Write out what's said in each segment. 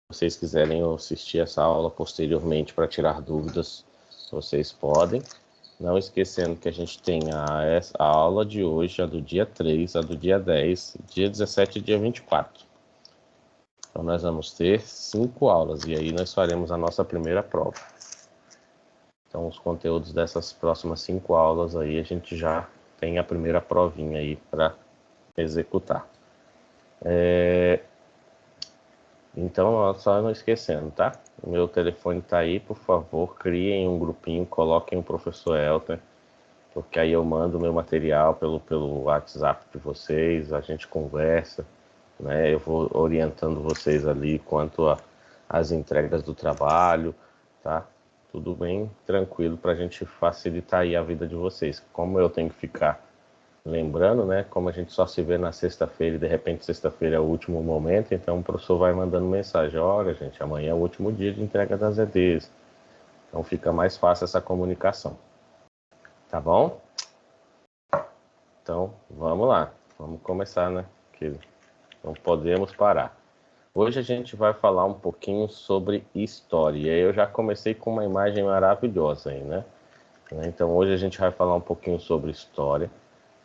vocês quiserem assistir essa aula posteriormente para tirar dúvidas, vocês podem. Não esquecendo que a gente tem a aula de hoje, a do dia 3, a do dia 10, dia 17 e dia 24. Então nós vamos ter 5 aulas e aí nós faremos a nossa primeira prova. Então os conteúdos dessas próximas 5 aulas aí a gente já tem a primeira provinha aí para executar. Então, só não esquecendo, tá? O meu telefone tá aí, por favor, criem um grupinho, coloquem o professor Elton, porque aí eu mando o meu material pelo WhatsApp de vocês, a gente conversa, né? Eu vou orientando vocês ali quanto às entregas do trabalho, tá? Tudo bem tranquilo para a gente facilitar aí a vida de vocês. Como eu tenho que ficar lembrando, né, como a gente só se vê na sexta-feira e de repente sexta-feira é o último momento, então o professor vai mandando mensagem, olha gente, amanhã é o último dia de entrega das EDs, então fica mais fácil essa comunicação, tá bom? Então vamos lá, vamos começar, né, que não podemos parar. Hoje a gente vai falar um pouquinho sobre história, e aí eu já comecei com uma imagem maravilhosa aí, né? Então hoje a gente vai falar um pouquinho sobre história,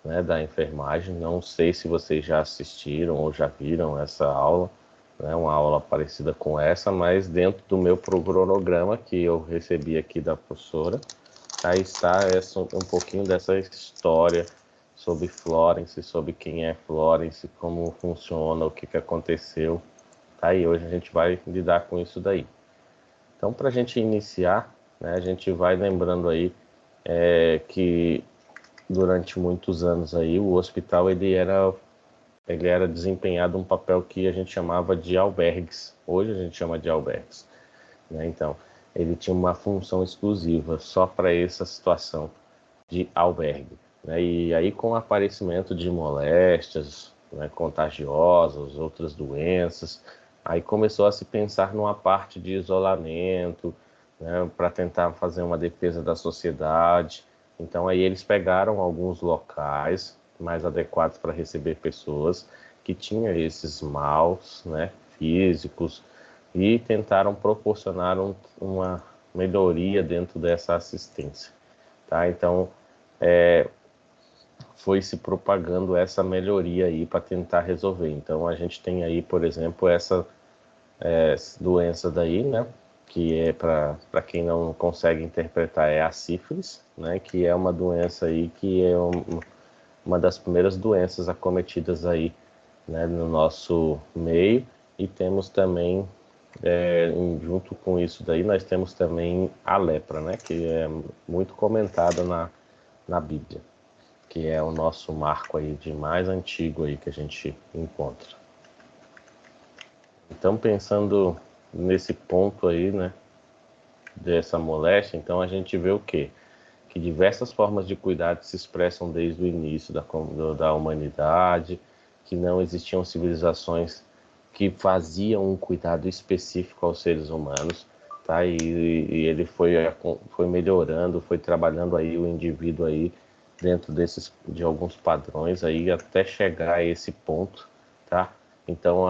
né, da enfermagem. Não sei se vocês já assistiram ou já viram essa aula, né, uma aula parecida com essa, mas dentro do meu cronograma que eu recebi aqui da professora, aí está um pouquinho dessa história sobre Florence, sobre quem é Florence, como funciona, o que aconteceu. Aí hoje a gente vai lidar com isso daí. Então, para a gente iniciar, né, a gente vai lembrando aí que durante muitos anos aí o hospital ele era desempenhado um papel que a gente chamava de albergues. Hoje a gente chama de albergues, né? Então ele tinha uma função exclusiva só para essa situação de albergue, né? E aí com o aparecimento de moléstias, né, contagiosas, outras doenças, aí começou a se pensar numa parte de isolamento, né, para tentar fazer uma defesa da sociedade. Então aí eles pegaram alguns locais mais adequados para receber pessoas que tinham esses maus, né, físicos, e tentaram proporcionar uma melhoria dentro dessa assistência, tá? Então foi se propagando essa melhoria aí para tentar resolver. Então a gente tem aí, por exemplo, essa doença daí, né, que é para quem não consegue interpretar, é a sífilis, né, que é uma doença aí que é uma das primeiras doenças acometidas aí, né, no nosso meio. E temos também, junto com isso daí, nós temos também a lepra, né, que é muito comentada na Bíblia, que é o nosso marco aí de mais antigo aí que a gente encontra. Então, pensando nesse ponto aí, né, dessa moléstia, então a gente vê o quê? Que diversas formas de cuidado se expressam desde o início da humanidade, que não existiam civilizações que faziam um cuidado específico aos seres humanos, tá? E ele foi melhorando, foi trabalhando aí o indivíduo aí dentro de alguns padrões aí até chegar a esse ponto, tá? Então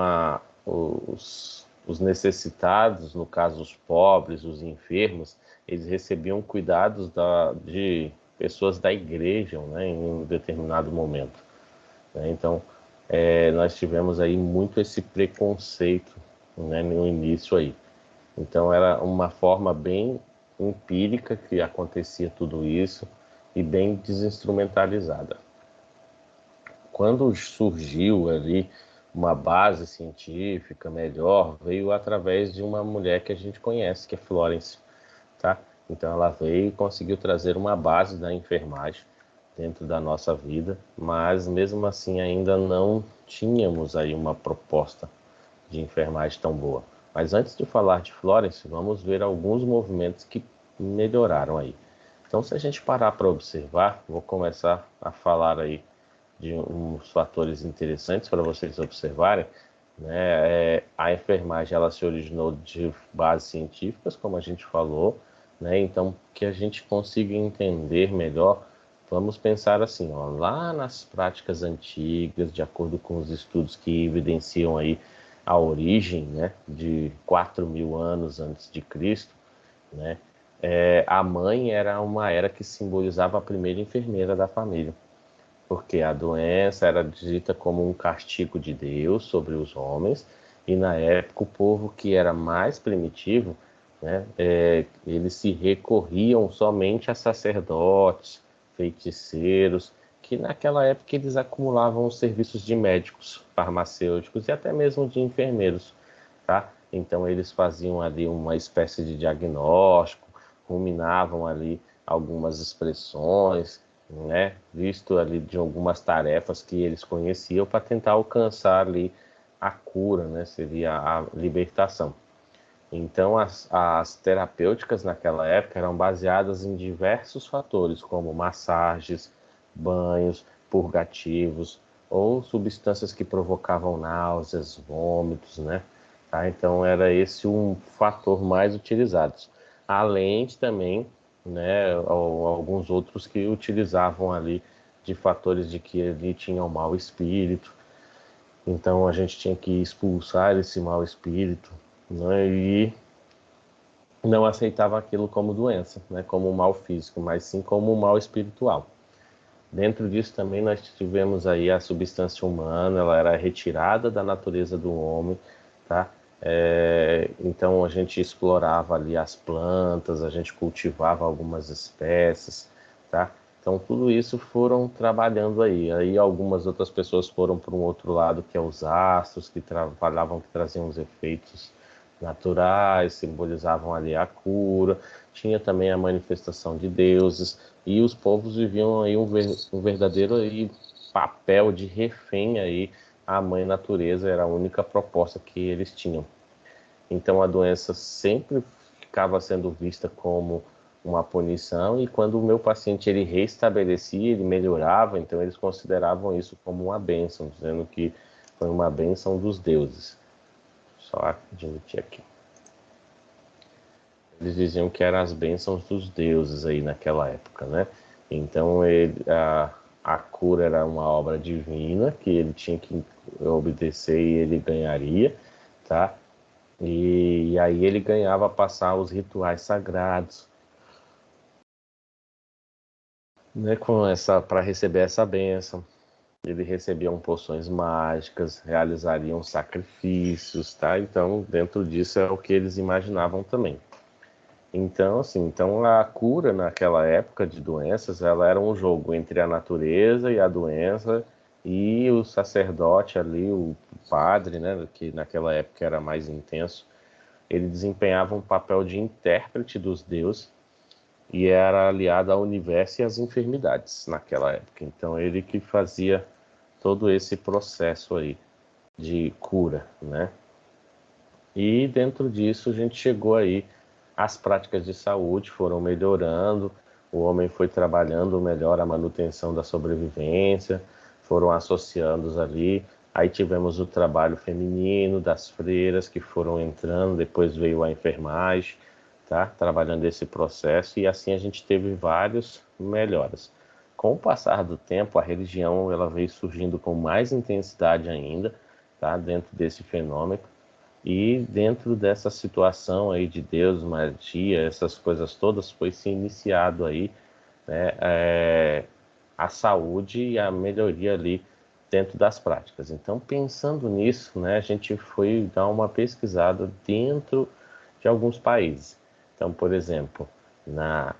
os necessitados, no caso os pobres, os enfermos, eles recebiam cuidados de pessoas da igreja, né, em um determinado momento, né? Então nós tivemos aí muito esse preconceito, né, no início aí. Então era uma forma bem empírica que acontecia tudo isso e bem desinstrumentalizada. Quando surgiu ali uma base científica melhor, veio através de uma mulher que a gente conhece, que é Florence, tá? Então ela veio e conseguiu trazer uma base da enfermagem dentro da nossa vida, mas mesmo assim ainda não tínhamos aí uma proposta de enfermagem tão boa. Mas antes de falar de Florence, vamos ver alguns movimentos que melhoraram aí. Então, se a gente parar para observar, vou começar a falar aí de uns fatores interessantes para vocês observarem, né? A enfermagem ela se originou de bases científicas, como a gente falou, né? Então, que a gente consiga entender melhor, vamos pensar assim, lá nas práticas antigas, de acordo com os estudos que evidenciam aí a origem, né, de 4.000 anos antes de Cristo, né, a mãe era uma era que simbolizava a primeira enfermeira da família, porque a doença era dita como um castigo de Deus sobre os homens, e na época o povo que era mais primitivo, né, eles se recorriam somente a sacerdotes, feiticeiros, que naquela época eles acumulavam os serviços de médicos, farmacêuticos e até mesmo de enfermeiros, tá? Então eles faziam ali uma espécie de diagnóstico, ruminavam ali algumas expressões, né, visto ali de algumas tarefas que eles conheciam para tentar alcançar ali a cura, né, seria a libertação. Então as terapêuticas naquela época eram baseadas em diversos fatores, como massagens, banhos, purgativos ou substâncias que provocavam náuseas, vômitos, né? Tá? Então era esse um fator mais utilizado. Além de também, né, alguns outros que utilizavam ali de fatores de que ele tinha um mau espírito. Então a gente tinha que expulsar esse mau espírito, né, e não aceitava aquilo como doença, né, como um mal físico, mas sim como um mal espiritual. Dentro disso também nós tivemos aí a substância humana, ela era retirada da natureza do homem, tá? Então a gente explorava ali as plantas, a gente cultivava algumas espécies, tá? Então tudo isso foram trabalhando aí. Aí algumas outras pessoas foram para um outro lado, que é os astros, que trabalhavam, que traziam os efeitos naturais, simbolizavam ali a cura. Tinha também a manifestação de deuses, e os povos viviam aí um verdadeiro aí papel de refém aí. A mãe natureza era a única proposta que eles tinham. Então a doença sempre ficava sendo vista como uma punição, e quando o meu paciente ele restabelecia, ele melhorava, então eles consideravam isso como uma bênção, dizendo que foi uma bênção dos deuses. Só admitir aqui. Eles diziam que eram as bênçãos dos deuses aí naquela época, né? Então a cura era uma obra divina que ele tinha que obedecer e ele ganharia, tá? E aí ele ganhava a passar os rituais sagrados, né? Para receber essa bênção. Ele recebia poções mágicas, realizariam sacrifícios, tá? Então dentro disso é o que eles imaginavam também. Então, assim, então a cura naquela época de doenças, ela era um jogo entre a natureza e a doença, e o sacerdote ali, o padre, né, que naquela época era mais intenso, ele desempenhava um papel de intérprete dos deuses e era aliado ao universo e às enfermidades naquela época. Então ele que fazia todo esse processo aí de cura, né? E dentro disso a gente chegou aí, as práticas de saúde foram melhorando, o homem foi trabalhando melhor a manutenção da sobrevivência, foram associando ali, aí tivemos o trabalho feminino das freiras que foram entrando, depois veio a enfermagem, tá? Trabalhando esse processo, e assim a gente teve várias melhoras. Com o passar do tempo, a religião ela veio surgindo com mais intensidade ainda, tá? Dentro desse fenômeno. E dentro dessa situação aí de Deus, magia, essas coisas todas, foi se iniciado aí, né, a saúde e a melhoria ali dentro das práticas. Então, pensando nisso, né, a gente foi dar uma pesquisada dentro de alguns países. Então, por exemplo, na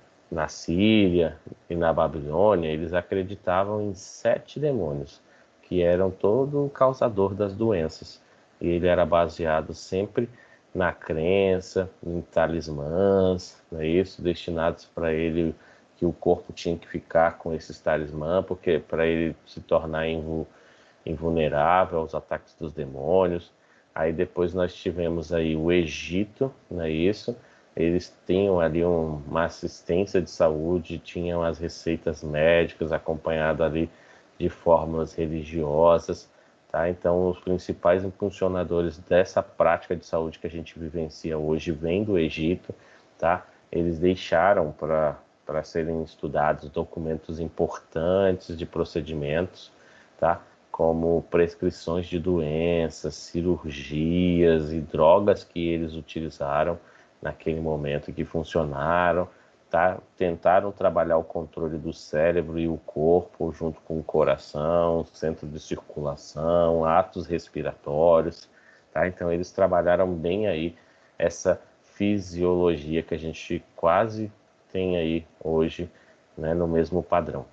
Síria e na Babilônia, eles acreditavam em 7 demônios, que eram todo o causador das doenças. E ele era baseado sempre na crença, em talismãs, não é isso? Destinados para ele, que o corpo tinha que ficar com esses talismãs, porque para ele se tornar invulnerável aos ataques dos demônios. Aí depois nós tivemos aí o Egito, não é isso? Eles tinham ali uma assistência de saúde, tinham as receitas médicas acompanhado ali de fórmulas religiosas, tá? Então os principais impulsionadores dessa prática de saúde que a gente vivencia hoje vêm do Egito, tá? Eles deixaram para serem estudados documentos importantes de procedimentos, tá? como prescrições de doenças, cirurgias e drogas que eles utilizaram naquele momento que funcionaram, tá? Tentaram trabalhar o controle do cérebro e o corpo junto com o coração, centro de circulação, atos respiratórios, tá? Então eles trabalharam bem aí essa fisiologia que a gente quase tem aí hoje, né, no mesmo padrão.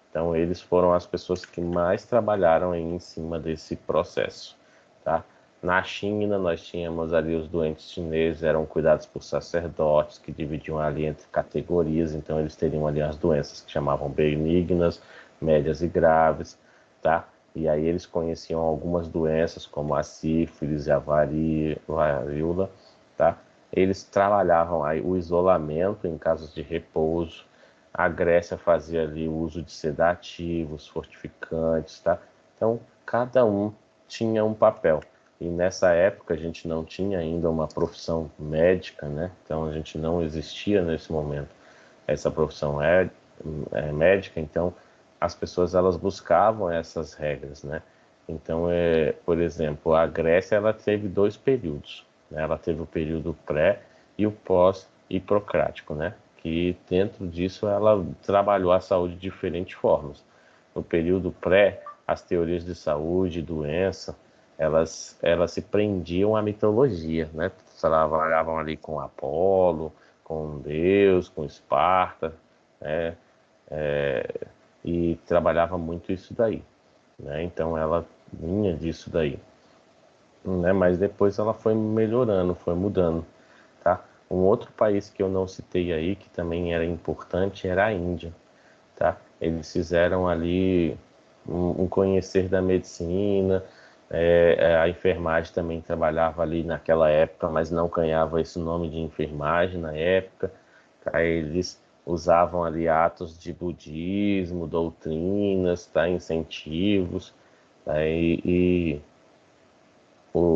Então eles foram as pessoas que mais trabalharam aí em cima desse processo, tá? Na China nós tínhamos ali os doentes chineses, eram cuidados por sacerdotes que dividiam ali entre categorias, então eles teriam ali as doenças que chamavam benignas, médias e graves, tá? E aí eles conheciam algumas doenças como a sífilis e a varíola, tá? Eles trabalhavam aí o isolamento em casos de repouso. A Grécia fazia ali o uso de sedativos, fortificantes, tá? Então, cada um tinha um papel. E nessa época a gente não tinha ainda uma profissão médica, né? Então a gente não existia nesse momento. Essa profissão é médica, então as pessoas elas buscavam essas regras, né? Então, por exemplo, a Grécia ela teve dois períodos, né? Ela teve o período pré e o pós-hipocrático, né? Que dentro disso ela trabalhou a saúde de diferentes formas. No período pré, as teorias de saúde e doença, elas se prendiam à mitologia, né? Trabalhavam ali com Apolo, com Deus, com Esparta, né? E trabalhava muito isso daí, né? Então ela vinha disso daí, né? Mas depois ela foi melhorando, foi mudando, tá? Um outro país que eu não citei aí, que também era importante, era a Índia, tá? Eles fizeram ali um conhecer da medicina, a enfermagem também trabalhava ali naquela época, mas não ganhava esse nome de enfermagem na época, tá? Eles usavam ali atos de budismo, doutrinas, tá? Incentivos, tá?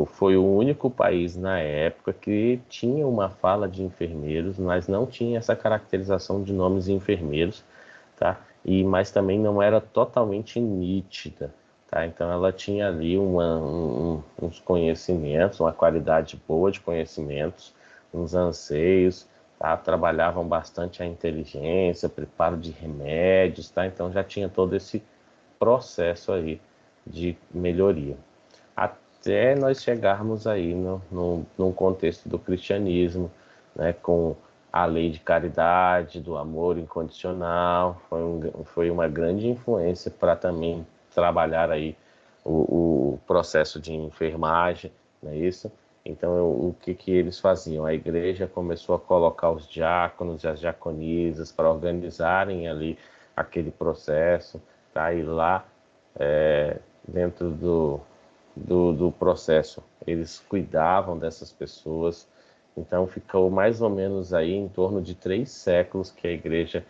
Foi o único país na época que tinha uma fala de enfermeiros, mas não tinha essa caracterização de nomes de enfermeiros, tá? Mas também não era totalmente nítida, tá? Então ela tinha ali uns conhecimentos, uma qualidade boa de conhecimentos, uns anseios, tá? Trabalhavam bastante a inteligência, preparo de remédios, tá? Então já tinha todo esse processo aí de melhoria. Até nós chegarmos aí num contexto do cristianismo, né, com a lei de caridade, do amor incondicional, foi uma grande influência para também trabalhar aí o processo de enfermagem, não é isso? Então, o que eles faziam? A igreja começou a colocar os diáconos e as diaconisas para organizarem ali aquele processo, tá? E lá, dentro do processo, eles cuidavam dessas pessoas. Então ficou mais ou menos aí em torno de 3 séculos que a igreja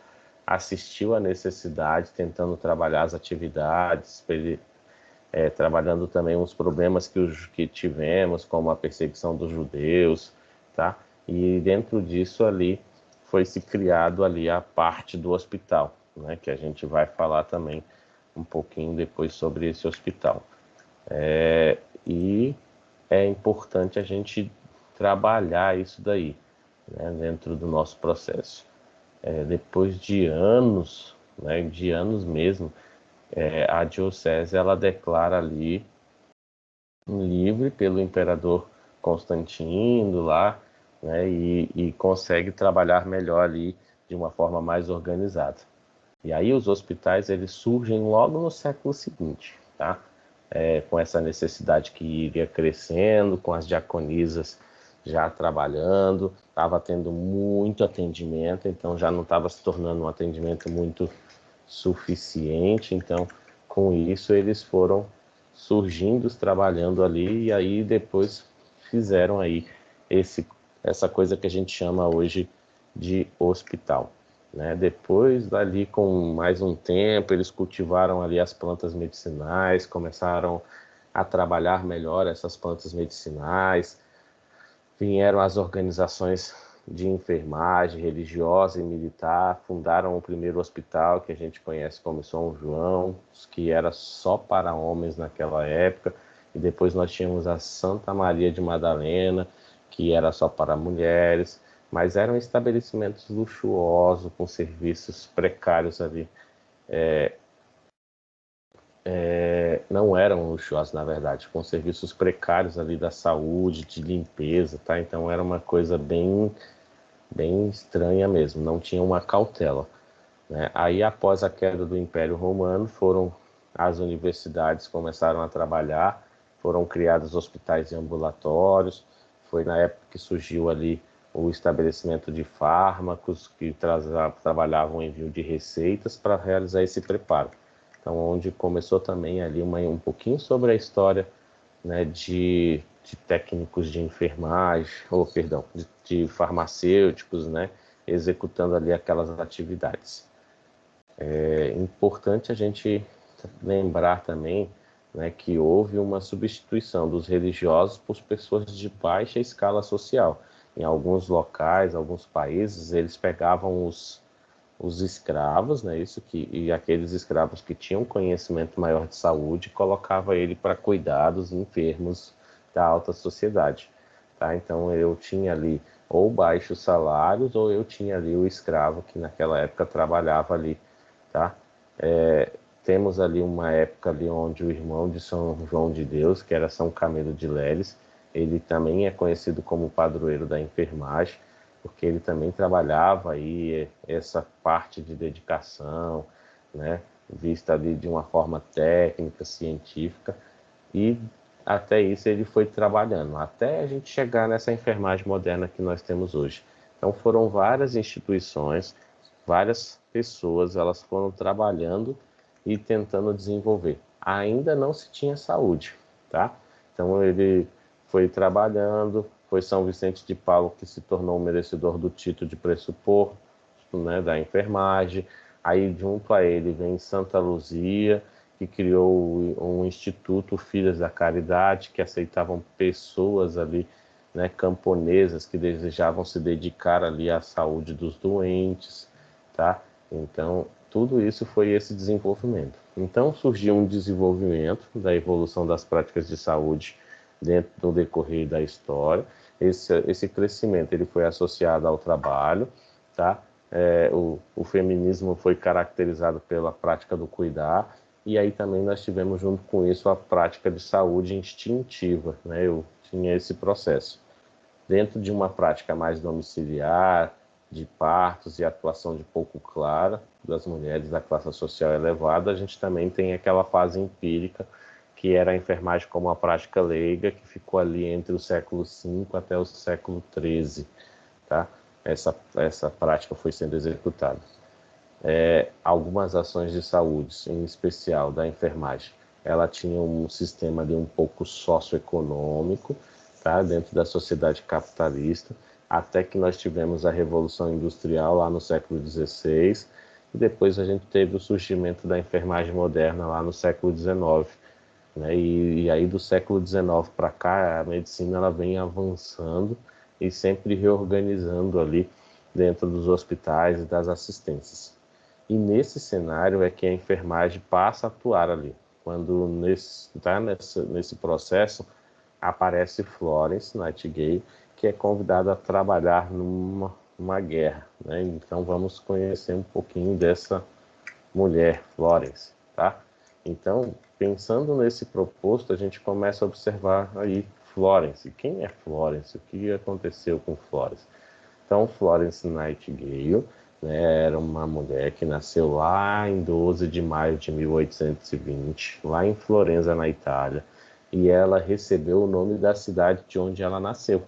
assistiu à necessidade, tentando trabalhar as atividades, trabalhando também os problemas que tivemos, como a perseguição dos judeus, tá? E dentro disso ali foi se criado ali a parte do hospital, né? Que a gente vai falar também um pouquinho depois sobre esse hospital. E é importante a gente trabalhar isso daí, né, dentro do nosso processo. Depois de anos, né, de anos mesmo, a diocese ela declara ali livre pelo imperador Constantino lá, né, e consegue trabalhar melhor ali de uma forma mais organizada. E aí os hospitais eles surgem logo no século seguinte, tá? Com essa necessidade que iria crescendo, com as diaconisas já trabalhando, estava tendo muito atendimento, então já não estava se tornando um atendimento muito suficiente, então com isso eles foram surgindo, trabalhando ali, e aí depois fizeram aí essa coisa que a gente chama hoje de hospital, né? Depois dali, com mais um tempo, eles cultivaram ali as plantas medicinais, começaram a trabalhar melhor essas plantas medicinais, vieram as organizações de enfermagem religiosa e militar, fundaram o primeiro hospital que a gente conhece como São João, que era só para homens naquela época, e depois nós tínhamos a Santa Maria de Madalena, que era só para mulheres, mas eram estabelecimentos luxuosos, com serviços precários ali. Não eram luxuosos, na verdade, com serviços precários ali da saúde, de limpeza, tá? Então era uma coisa bem estranha mesmo, não tinha uma cautela, né? Aí, após a queda do Império Romano, as universidades começaram a trabalhar, foram criados hospitais e ambulatórios, foi na época que surgiu ali o estabelecimento de fármacos, que trabalhavam o envio de receitas para realizar esse preparo. Então, onde começou também ali um pouquinho sobre a história, né, de técnicos de enfermagem, ou perdão, de farmacêuticos, né, executando ali aquelas atividades. É importante a gente lembrar também, né, que houve uma substituição dos religiosos por pessoas de baixa escala social. Em alguns locais, alguns países, eles pegavam os escravos, né, e aqueles escravos que tinham conhecimento maior de saúde, colocava ele para cuidar dos enfermos da alta sociedade, tá? Então eu tinha ali ou baixos salários, ou eu tinha ali o escravo que naquela época trabalhava ali, tá? Temos ali uma época ali onde o irmão de São João de Deus, que era São Camilo de Leles, ele também é conhecido como padroeiro da enfermagem, porque ele também trabalhava aí essa parte de dedicação, né, vista ali de uma forma técnica, científica, e até isso ele foi trabalhando, até a gente chegar nessa enfermagem moderna que nós temos hoje. Então foram várias instituições, várias pessoas, elas foram trabalhando e tentando desenvolver. Ainda não se tinha saúde, tá? Então ele foi trabalhando, foi São Vicente de Paulo que se tornou merecedor do título de pressuposto, né, da enfermagem. Aí junto a ele vem Santa Luzia, que criou um instituto Filhas da Caridade, que aceitavam pessoas ali, né, camponesas que desejavam se dedicar ali à saúde dos doentes, tá? Então, tudo isso foi esse desenvolvimento. Então, surgiu um desenvolvimento da evolução das práticas de saúde dentro do decorrer da história. Esse crescimento ele foi associado ao trabalho, tá? O feminismo foi caracterizado pela prática do cuidar, e aí também nós tivemos junto com isso a prática de saúde instintiva, né? Eu tinha esse processo. Dentro de uma prática mais domiciliar, de partos e atuação de pouco clara das mulheres da classe social elevada, a gente também tem aquela fase empírica, que era a enfermagem como uma prática leiga, que ficou ali entre o século V até o século XIII, tá? Essa prática foi sendo executada. Algumas ações de saúde, em especial da enfermagem, ela tinha um sistema ali um pouco socioeconômico, tá? Dentro da sociedade capitalista, até que nós tivemos a Revolução Industrial lá no século XVI, e depois a gente teve o surgimento da enfermagem moderna lá no século XIX, né? E aí do século XIX para cá, a medicina ela vem avançando e sempre reorganizando ali dentro dos hospitais e das assistências. E nesse cenário é que a enfermagem passa a atuar ali. Quando nesse processo, aparece Florence Nightingale, que é convidada a trabalhar numa guerra, né? Então vamos conhecer um pouquinho dessa mulher, Florence, tá? Então, pensando nesse proposto, a gente começa a observar aí Florence. Quem é Florence? O que aconteceu com Florence? Então, Florence Nightingale, né, era uma mulher que nasceu lá em 12 de maio de 1820, lá em Florença, na Itália, e ela recebeu o nome da cidade de onde ela nasceu.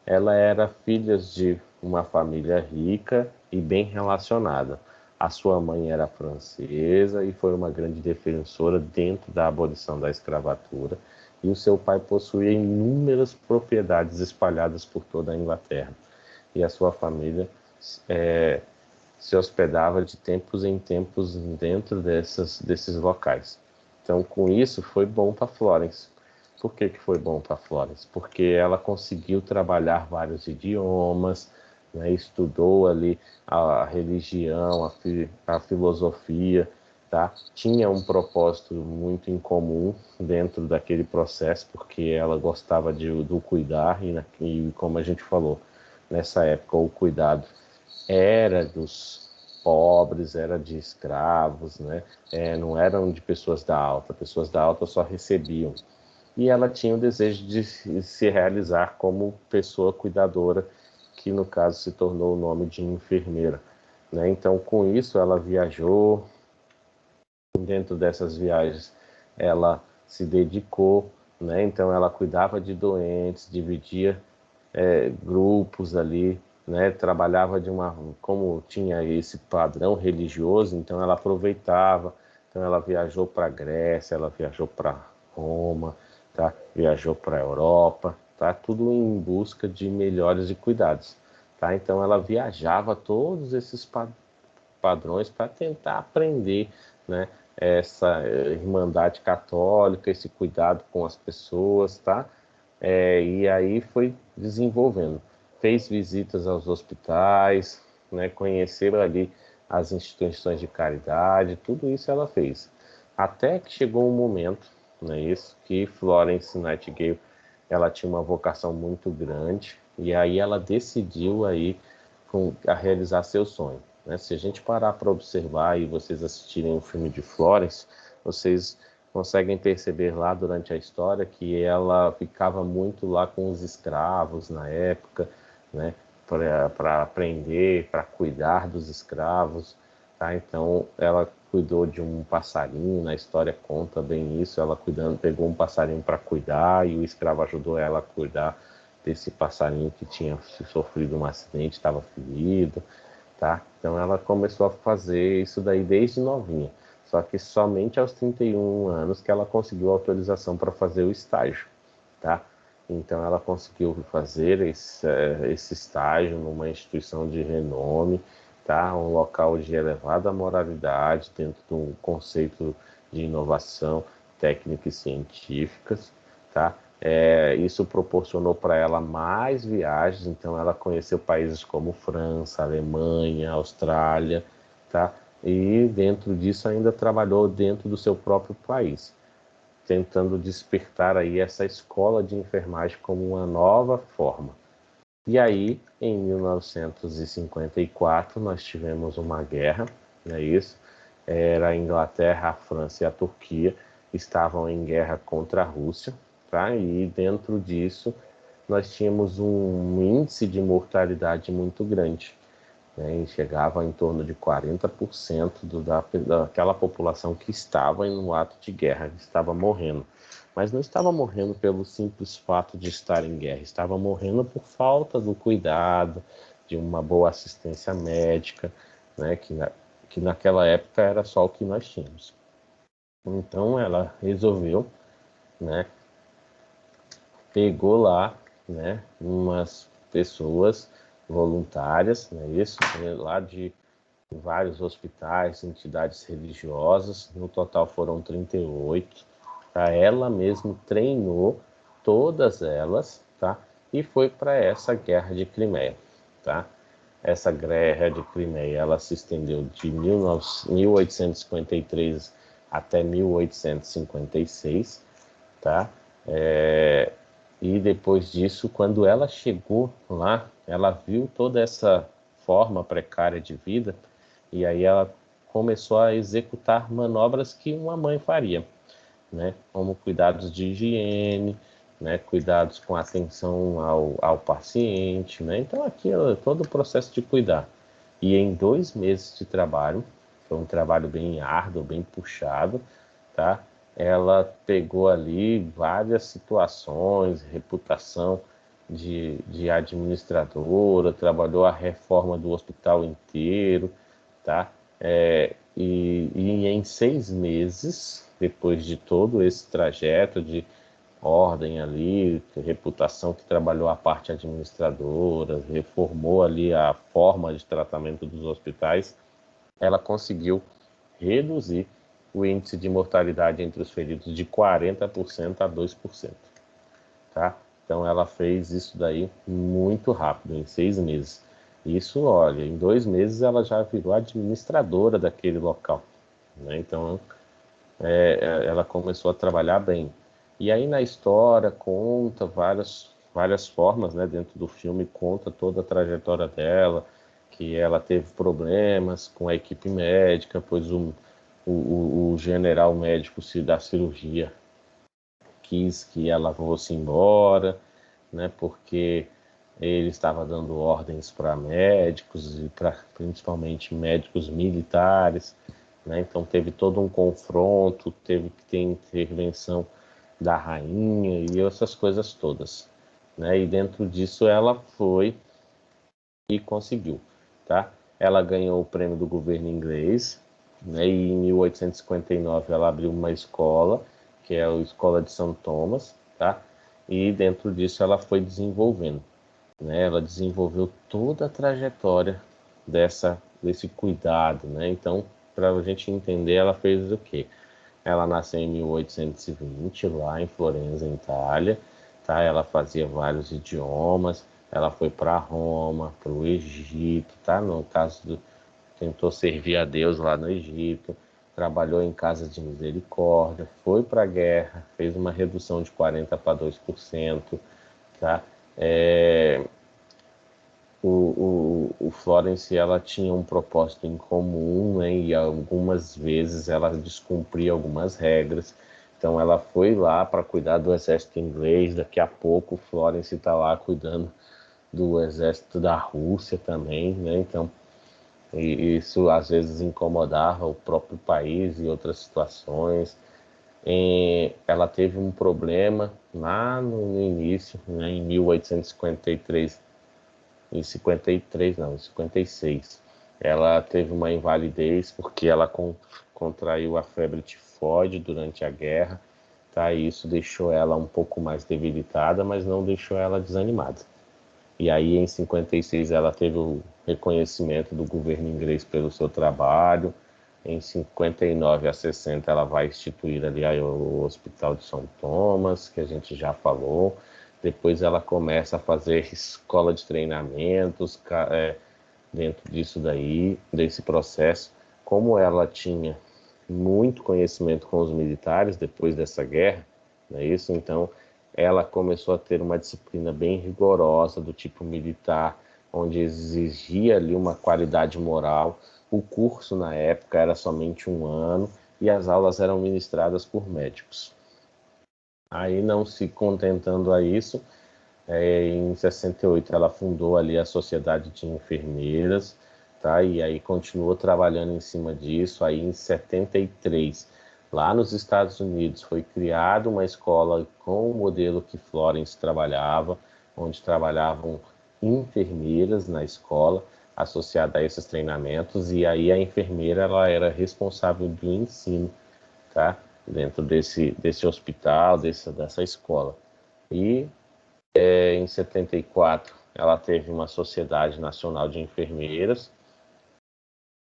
Ela era filha de uma família rica e bem relacionada. A sua mãe era francesa e foi uma grande defensora dentro da abolição da escravatura, e o seu pai possuía inúmeras propriedades espalhadas por toda a Inglaterra. E a sua família se hospedava de tempos em tempos dentro desses locais. Então, com isso, foi bom para Florence. Por que foi bom para Florence? Porque ela conseguiu trabalhar vários idiomas, né? Estudou ali a religião, a filosofia, tá? Tinha um propósito muito em comum dentro daquele processo, porque ela gostava do cuidar, e como a gente falou, nessa época o cuidado era dos pobres, era de escravos, né? Não eram de pessoas da alta só recebiam. E ela tinha o desejo de se realizar como pessoa cuidadora, que no caso se tornou o nome de enfermeira, né? Então, com isso, ela viajou. Dentro dessas viagens, ela se dedicou, né? Então, ela cuidava de doentes, dividia grupos ali, né? Trabalhava como tinha esse padrão religioso, então ela aproveitava. Então, ela viajou para a Grécia, ela viajou para Roma, tá? Viajou para a Europa, tá? Tudo em busca de melhores cuidados, tá? Então, ela viajava todos esses padrões para tentar aprender, né? Essa irmandade católica, esse cuidado com as pessoas, tá? E aí foi desenvolvendo. Fez visitas aos hospitais, né? Conheceu ali as instituições de caridade, tudo isso ela fez. Até que chegou um momento, né, isso, que Florence Nightingale, ela tinha uma vocação muito grande, e aí ela decidiu aí a realizar seu sonho, né? Se a gente parar para observar e vocês assistirem o filme de Florence, vocês conseguem perceber lá durante a história que ela ficava muito lá com os escravos na época, né? Para aprender, para cuidar dos escravos, tá? Então ela cuidou de um passarinho, na história conta bem isso, ela cuidando, pegou um passarinho para cuidar e o escravo ajudou ela a cuidar desse passarinho que tinha sofrido um acidente, estava ferido, tá? Então ela começou a fazer isso daí desde novinha. Só que somente aos 31 anos que ela conseguiu autorização para fazer o estágio, tá? Então ela conseguiu fazer esse estágio numa instituição de renome, tá? Um local de elevada moralidade dentro de um conceito de inovação técnica e científicas, tá? Isso proporcionou para ela mais viagens, então ela conheceu países como França, Alemanha, Austrália, tá? E dentro disso ainda trabalhou dentro do seu próprio país, tentando despertar aí essa escola de enfermagem como uma nova forma. E aí, em 1954, nós tivemos uma guerra, não é isso? Era a Inglaterra, a França e a Turquia estavam em guerra contra a Rússia, tá? E dentro disso nós tínhamos um índice de mortalidade muito grande, né? E chegava em torno de 40% daquela população que estava no ato de guerra, estava morrendo. Mas não estava morrendo pelo simples fato de estar em guerra, estava morrendo por falta do cuidado, de uma boa assistência médica, né? Que naquela época era só o que nós tínhamos. Então ela resolveu, né? Pegou lá, né? Umas pessoas voluntárias, né? Isso, lá de vários hospitais, entidades religiosas, no total foram 38, tá? Ela mesma treinou todas elas, tá? E foi para essa guerra de Crimeia, tá? Essa guerra de Crimeia, ela se estendeu de 1853 até 1856, tá? E depois disso, quando ela chegou lá, ela viu toda essa forma precária de vida e aí ela começou a executar manobras que uma mãe faria, né? Como cuidados de higiene, né? Cuidados com atenção ao paciente, né? Então aqui é todo o processo de cuidar. E em 2 meses de trabalho, foi um trabalho bem árduo, bem puxado, tá? Ela pegou ali várias situações, reputação de administradora, trabalhou a reforma do hospital inteiro, tá? E em 6 meses, depois de todo esse trajeto de ordem ali, reputação, que trabalhou a parte administradora, reformou ali a forma de tratamento dos hospitais, ela conseguiu reduzir o índice de mortalidade entre os feridos de 40% a 2%, tá? Então ela fez isso daí muito rápido, em 6 meses. Isso, olha, em 2 meses ela já virou administradora daquele local, né? Então, ela começou a trabalhar bem. E aí na história conta várias formas, né? Dentro do filme conta toda a trajetória dela, que ela teve problemas com a equipe médica, pois o general médico da cirurgia quis que ela fosse embora, né? Porque ele estava dando ordens para médicos e para principalmente médicos militares, né? Então teve todo um confronto, teve que ter intervenção da rainha e essas coisas todas, né? E dentro disso ela foi e conseguiu, tá? Ela ganhou o prêmio do governo inglês, né? E em 1859 ela abriu uma escola, que é a Escola de São Thomas, tá? E dentro disso ela foi desenvolvendo, né? Ela desenvolveu toda a trajetória desse cuidado, né? Então, para a gente entender, ela fez o quê? Ela nasceu em 1820, lá em Florença, Itália, tá? Ela fazia vários idiomas, ela foi para Roma, para o Egito, tá? No caso tentou servir a Deus lá no Egito, trabalhou em casas de misericórdia, foi para a guerra, fez uma redução de 40 para 2%, tá? É, o Florence ela tinha um propósito em comum, né, e algumas vezes ela descumpria algumas regras. Então ela foi lá para cuidar do exército inglês. Daqui a pouco Florence está lá cuidando do exército da Rússia também, né? Então isso às vezes incomodava o próprio país e outras situações. Ela teve um problema lá no início, né, em 1853 em 53, não, em 56. Ela teve uma invalidez porque ela contraiu a febre tifoide durante a guerra, tá? E isso deixou ela um pouco mais debilitada, mas não deixou ela desanimada. E aí em 56 ela teve o reconhecimento do governo inglês pelo seu trabalho. Em 59 a 60 ela vai instituir ali o Hospital de São Thomas, que a gente já falou. Depois ela começa a fazer escola de treinamentos dentro disso daí, desse processo. Como ela tinha muito conhecimento com os militares depois dessa guerra, não é isso? Então ela começou a ter uma disciplina bem rigorosa do tipo militar, onde exigia ali uma qualidade moral. O curso na época era somente 1 ano e as aulas eram ministradas por médicos. Aí, não se contentando a isso, em 68 ela fundou ali a Sociedade de Enfermeiras, tá? E aí continuou trabalhando em cima disso. Aí em 73, lá nos Estados Unidos, foi criada uma escola com o modelo que Florence trabalhava, onde trabalhavam enfermeiras na escola, associada a esses treinamentos, e aí a enfermeira ela era responsável do ensino, tá? Dentro desse hospital, dessa escola. E em 74, ela teve uma Sociedade Nacional de Enfermeiras.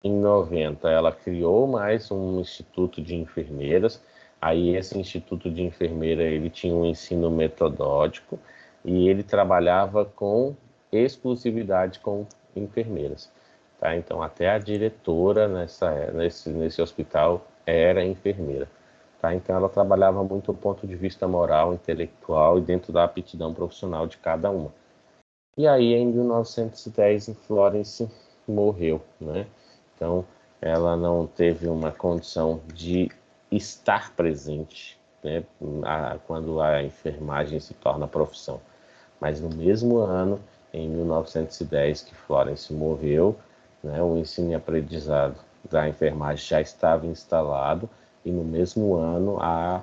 Em 90, ela criou mais um Instituto de Enfermeiras. Aí esse Instituto de Enfermeira ele tinha um ensino metodódico e ele trabalhava com exclusividade com enfermeiras. Tá? Então até a diretora nesse hospital era enfermeira. Tá? Então ela trabalhava muito do ponto de vista moral, intelectual e dentro da aptidão profissional de cada uma. E aí em 1910 Florence morreu, né? Então ela não teve uma condição de estar presente, né, quando a enfermagem se torna profissão. Mas no mesmo ano, em 1910, que Florence morreu, né, o ensino e aprendizado da enfermagem já estava instalado e no mesmo ano a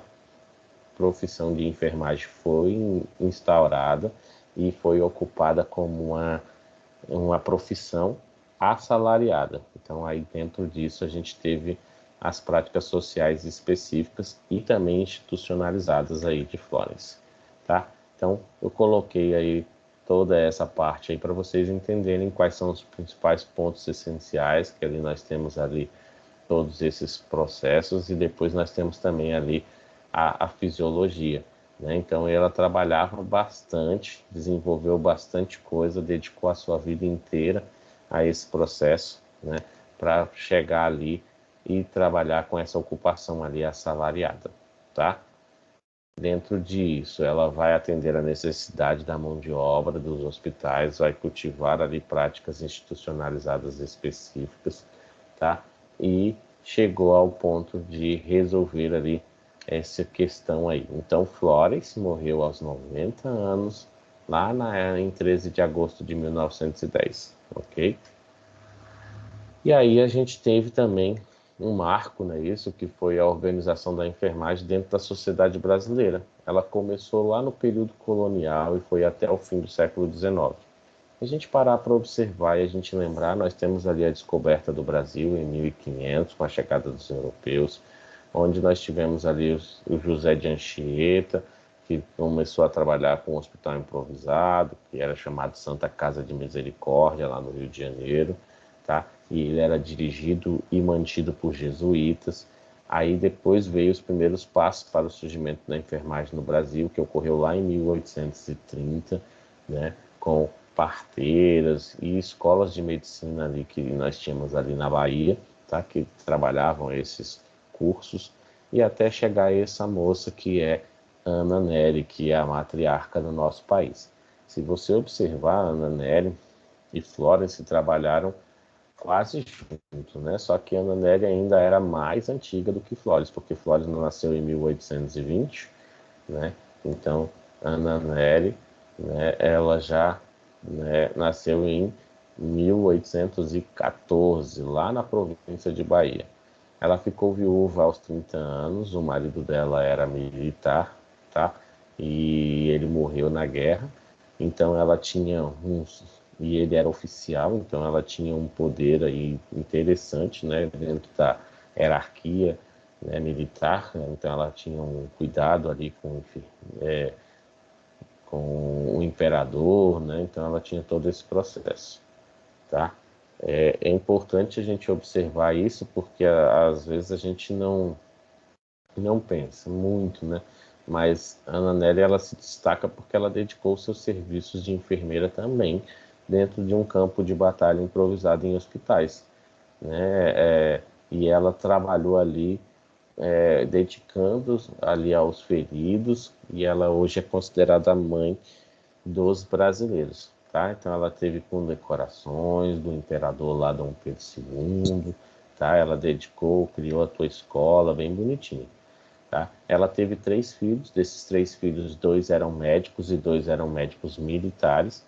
profissão de enfermagem foi instaurada e foi ocupada como uma profissão assalariada. Então, aí dentro disso, a gente teve as práticas sociais específicas e também institucionalizadas aí de Florence, tá? Então, eu coloquei aí toda essa parte aí para vocês entenderem quais são os principais pontos essenciais, que ali nós temos ali todos esses processos e depois nós temos também ali a fisiologia, né? Então ela trabalhava bastante, desenvolveu bastante coisa, dedicou a sua vida inteira a esse processo, né, para chegar ali e trabalhar com essa ocupação ali assalariada, tá? Dentro disso, ela vai atender a necessidade da mão de obra dos hospitais, vai cultivar ali práticas institucionalizadas específicas, tá? E chegou ao ponto de resolver ali essa questão aí. Então, Florence morreu aos 90 anos, lá em 13 de agosto de 1910, ok? E aí a gente teve também um marco, né, isso, que foi a organização da enfermagem dentro da sociedade brasileira. Ela começou lá no período colonial e foi até o fim do século XIX. Se a gente parar para observar e a gente lembrar, nós temos ali a descoberta do Brasil em 1500, com a chegada dos europeus, onde nós tivemos ali o José de Anchieta, que começou a trabalhar com um hospital improvisado, que era chamado Santa Casa de Misericórdia, lá no Rio de Janeiro, tá? E ele era dirigido e mantido por jesuítas. Aí depois veio os primeiros passos para o surgimento da enfermagem no Brasil, que ocorreu lá em 1830, né, com parteiras e escolas de medicina ali que nós tínhamos ali na Bahia, tá, que trabalhavam esses cursos, e até chegar a essa moça que é Ana Nery, que é a matriarca do nosso país. Se você observar, Ana Nery e Florence trabalharam quase juntos, né? Só que Ana Nery ainda era mais antiga do que Florence, porque Florence nasceu em 1820, né? Então, Ana Nery, né, ela já, né, nasceu em 1814, lá na província de Bahia. Ela ficou viúva aos 30 anos, o marido dela era militar, tá? E ele morreu na guerra. Então ela tinha e ele era oficial, então ela tinha um poder aí interessante, né, dentro da hierarquia, né, militar. Então ela tinha um cuidado ali é, com o imperador, né? Então ela tinha todo esse processo, tá? É importante a gente observar isso porque às vezes a gente não pensa muito, né? Mas a Ana Nery, ela se destaca porque ela dedicou seus serviços de enfermeira também dentro de um campo de batalha improvisado em hospitais, né? E ela trabalhou ali, dedicando ali aos feridos, e ela hoje é considerada a mãe dos brasileiros, tá? Então ela teve condecorações do imperador lá Dom Pedro II, tá? Ela dedicou, criou a tua escola, bem bonitinho. Tá? Ela teve 3 filhos, desses 3 filhos, 2 eram médicos e 2 eram médicos militares,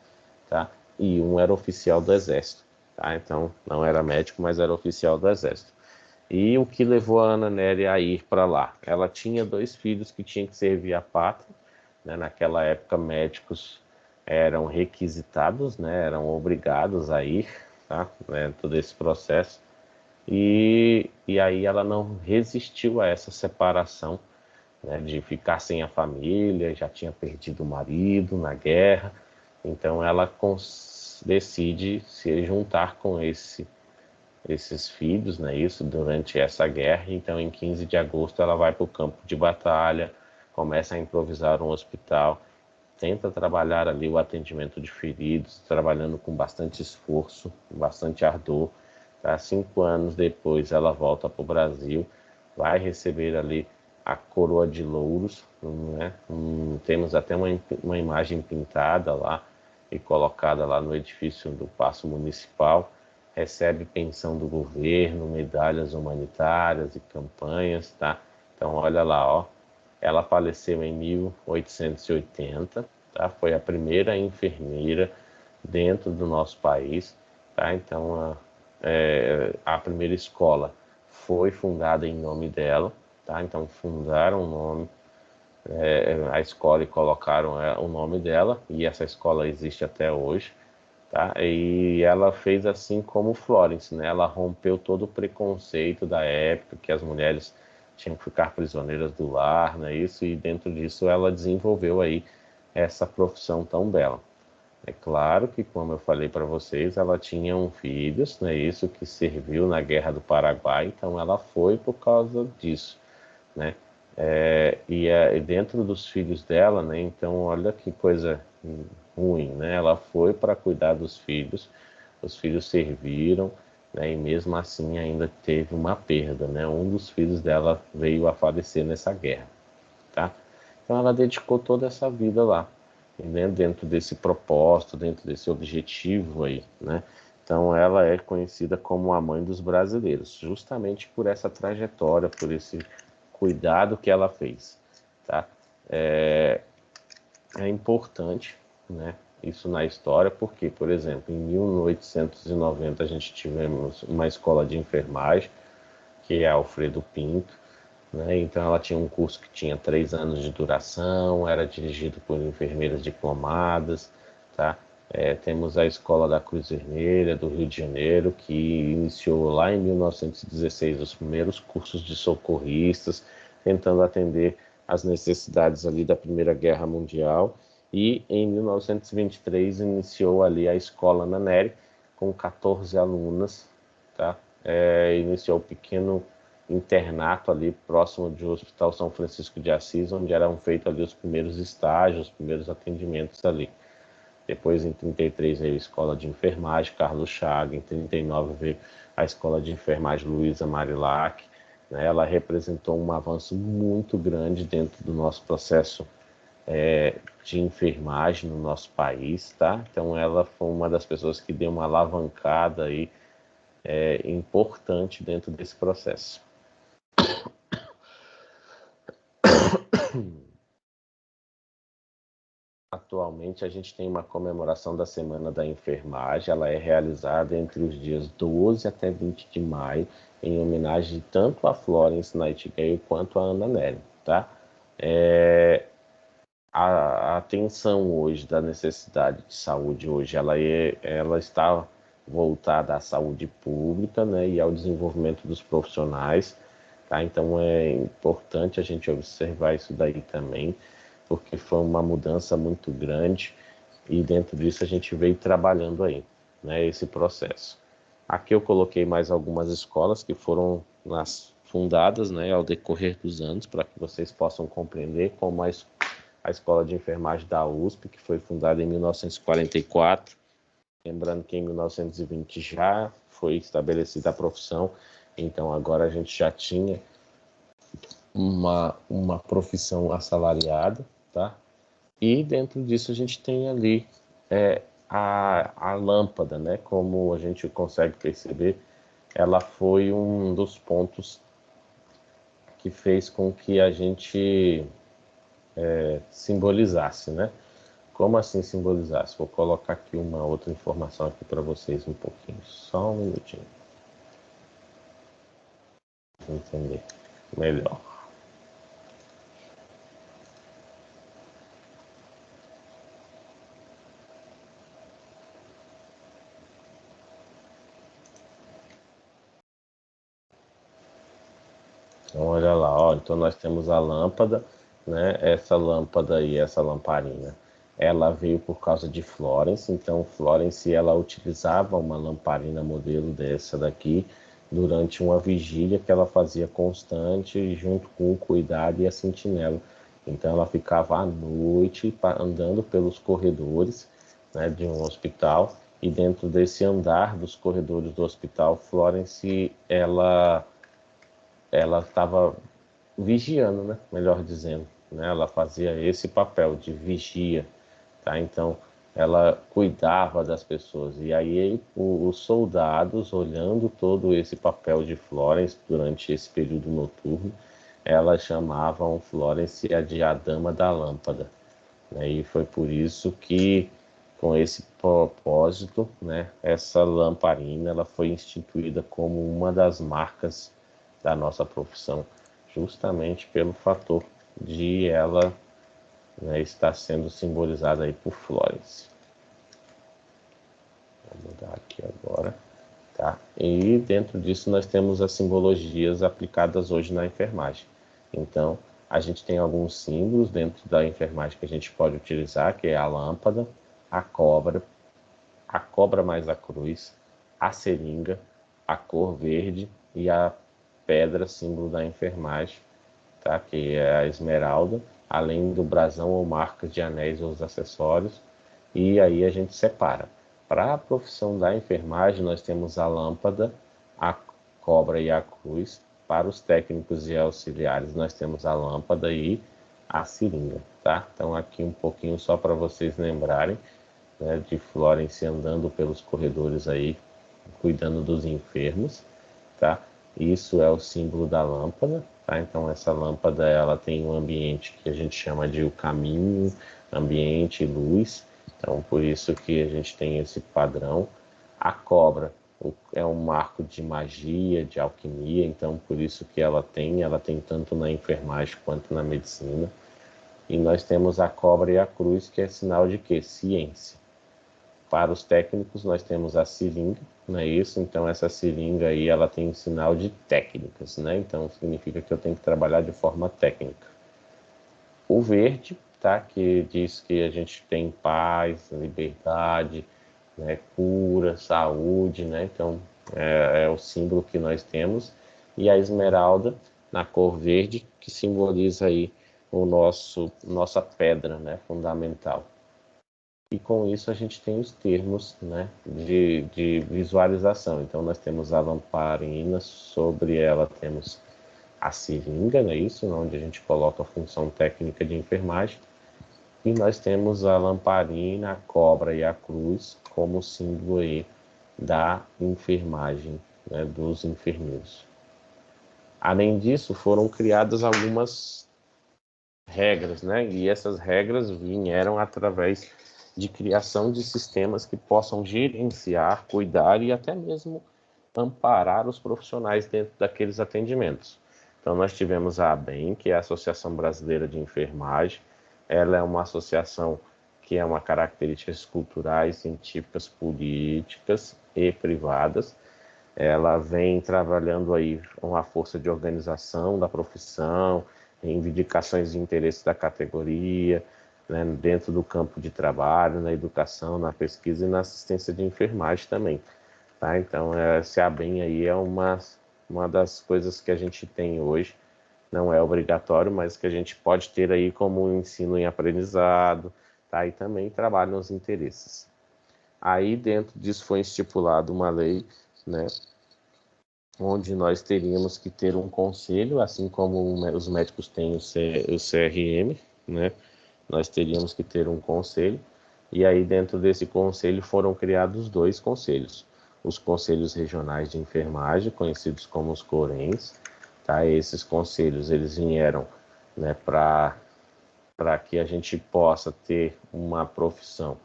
tá? E um era oficial do exército, tá? Então não era médico, mas era oficial do exército. E o que levou a Ana Nery a ir para lá? Ela tinha 2 filhos que tinham que servir a pátria, né? Naquela época, médicos eram requisitados, né? Eram obrigados a ir, tá? Todo esse processo. E aí ela não resistiu a essa separação, né, de ficar sem a família, já tinha perdido o marido na guerra, então ela decide se juntar com esses filhos, né, isso durante essa guerra. Então em 15 de agosto ela vai para o campo de batalha, começa a improvisar um hospital, tenta trabalhar ali o atendimento de feridos, trabalhando com bastante esforço, bastante ardor. Tá? 5 anos depois ela volta para o Brasil, vai receber ali a coroa de louros, né? Temos até uma imagem pintada lá e colocada lá no edifício do Paço Municipal. Recebe pensão do governo, medalhas humanitárias e campanhas, tá? Então olha lá, ó. Ela faleceu em 1880, tá? Foi a primeira enfermeira dentro do nosso país, tá? Então a primeira escola foi fundada em nome dela, tá? Então fundaram o nome, a escola, e colocaram o nome dela, e essa escola existe até hoje, tá? E ela fez assim como Florence, né? Ela rompeu todo o preconceito da época, que as mulheres tinham que ficar prisioneiras do lar, né? Isso, e dentro disso ela desenvolveu aí essa profissão tão bela. É claro que, como eu falei para vocês, ela tinha filhos, né? Isso, que serviu na Guerra do Paraguai, então ela foi por causa disso, né? E dentro dos filhos dela, né? Então olha que coisa ruim, né? Ela foi para cuidar dos filhos, os filhos serviram, né, e mesmo assim ainda teve uma perda, né? Um dos filhos dela veio a falecer nessa guerra, tá? Então ela dedicou toda essa vida lá, né, dentro desse propósito, dentro desse objetivo aí, né? Então ela é conhecida como a mãe dos brasileiros, justamente por essa trajetória, por esse cuidado que ela fez, tá? É importante, né, isso na história, porque, por exemplo, em 1890 a gente tivemos uma escola de enfermagem, que é Alfredo Pinto, né? Então ela tinha um curso que tinha 3 anos de duração, era dirigido por enfermeiras diplomadas, tá? Temos a Escola da Cruz Vermelha do Rio de Janeiro, que iniciou lá em 1916 os primeiros cursos de socorristas, tentando atender as necessidades ali da Primeira Guerra Mundial, e em 1923 iniciou ali a Escola Ana Nery, com 14 alunas, tá? Iniciou o pequeno internato ali próximo do Hospital São Francisco de Assis, onde eram feitos ali os primeiros estágios, os primeiros atendimentos ali. Depois, em 33, veio a Escola de Enfermagem Carlos Chaga, em 39 veio a Escola de Enfermagem Luísa Marilac, né? Ela representou um avanço muito grande dentro do nosso processo de enfermagem no nosso país, tá? Então ela foi uma das pessoas que deu uma alavancada aí, importante dentro desse processo. Atualmente a gente tem uma comemoração da Semana da Enfermagem, ela é realizada entre os dias 12 até 20 de maio, em homenagem tanto a Florence Nightingale quanto a Ana Nery, tá? A atenção hoje da necessidade de saúde hoje, ela está voltada à saúde pública, né, e ao desenvolvimento dos profissionais, tá? Então é importante a gente observar isso daí também, porque foi uma mudança muito grande e dentro disso a gente veio trabalhando aí, né, esse processo. Aqui eu coloquei mais algumas escolas que foram fundadas, né, ao decorrer dos anos, para que vocês possam compreender como a Escola de Enfermagem da USP, que foi fundada em 1944, lembrando que em 1920 já foi estabelecida a profissão, então agora a gente já tinha uma profissão assalariada, tá? E dentro disso a gente tem ali a lâmpada, né? Como a gente consegue perceber, ela foi um dos pontos que fez com que a gente simbolizasse, né? Como assim simbolizasse? Vou colocar aqui uma outra informação aqui para vocês um pouquinho, só um minutinho, para entender melhor. Então, olha lá, ó, então nós temos a lâmpada, né? Essa lâmpada e essa lamparina, ela veio por causa de Florence. Então, Florence, ela utilizava uma lamparina modelo dessa daqui durante uma vigília que ela fazia constante, junto com o cuidado e a sentinela. Então, ela ficava à noite andando pelos corredores, né, de um hospital, e dentro desse andar dos corredores do hospital, Florence, ela estava vigiando, né? Melhor dizendo, né? Ela fazia esse papel de vigia, tá? Então, ela cuidava das pessoas. E aí, os soldados, olhando todo esse papel de Florence durante esse período noturno, elas chamavam Florence de a Dama da Lâmpada, né? E foi por isso que, com esse propósito, né, essa lamparina ela foi instituída como uma das marcas da nossa profissão, justamente pelo fator de ela, né, estar sendo simbolizada aí por Florence. Vou mudar aqui agora, tá? E dentro disso nós temos as simbologias aplicadas hoje na enfermagem. Então, a gente tem alguns símbolos dentro da enfermagem que a gente pode utilizar, que é a lâmpada, a cobra mais a cruz, a seringa, a cor verde e a pedra, símbolo da enfermagem, tá? Que é a esmeralda, além do brasão ou marcas de anéis ou os acessórios, e aí a gente separa. Para a profissão da enfermagem, nós temos a lâmpada, a cobra e a cruz. Para os técnicos e auxiliares, nós temos a lâmpada e a seringa, tá? Então, aqui um pouquinho só para vocês lembrarem, né, de Florence andando pelos corredores aí, cuidando dos enfermos, tá? Isso é o símbolo da lâmpada, tá? Então, essa lâmpada, ela tem um ambiente que a gente chama de o caminho, ambiente e luz. Então, por isso que a gente tem esse padrão. A cobra é um marco de magia, de alquimia, então por isso que ela tem tanto na enfermagem quanto na medicina. E nós temos a cobra e a cruz, que é sinal de quê? Ciência. Para os técnicos, nós temos a seringa, não é isso? Então, essa seringa aí, ela tem sinal de técnicas, né? Então, significa que eu tenho que trabalhar de forma técnica. O verde, tá? Que diz que a gente tem paz, liberdade, né? Cura, saúde, né? Então, é o símbolo que nós temos. E a esmeralda, na cor verde, que simboliza aí nossa pedra, né? Fundamental. E com isso a gente tem os termos, né, de visualização. Então nós temos a lamparina, sobre ela temos a seringa, não é isso? Onde a gente coloca a função técnica de enfermagem. E nós temos a lamparina, a cobra e a cruz como símbolo aí da enfermagem, né, dos enfermeiros. Além disso, foram criadas algumas regras, né? E essas regras vieram através de criação de sistemas que possam gerenciar, cuidar e até mesmo amparar os profissionais dentro daqueles atendimentos. Então, nós tivemos a ABEM, que é a Associação Brasileira de Enfermagem. Ela é uma associação que é uma características culturais, científicas, políticas e privadas. Ela vem trabalhando aí uma força de organização da profissão, reivindicações de interesse da categoria, né, dentro do campo de trabalho, na educação, na pesquisa e na assistência de enfermagem também. Tá? Então, esse ABEM aí é uma das coisas que a gente tem hoje, não é obrigatório, mas que a gente pode ter aí como um ensino em aprendizado, tá? E também trabalho nos interesses. Aí, dentro disso, foi estipulado uma lei, né, onde nós teríamos que ter um conselho, assim como os médicos têm o CRM, né? Nós teríamos que ter um conselho, e aí dentro desse conselho foram criados dois conselhos. Os conselhos regionais de enfermagem, conhecidos como os CORENs, tá? Esses conselhos, eles vieram, né, para que a gente possa ter uma profissão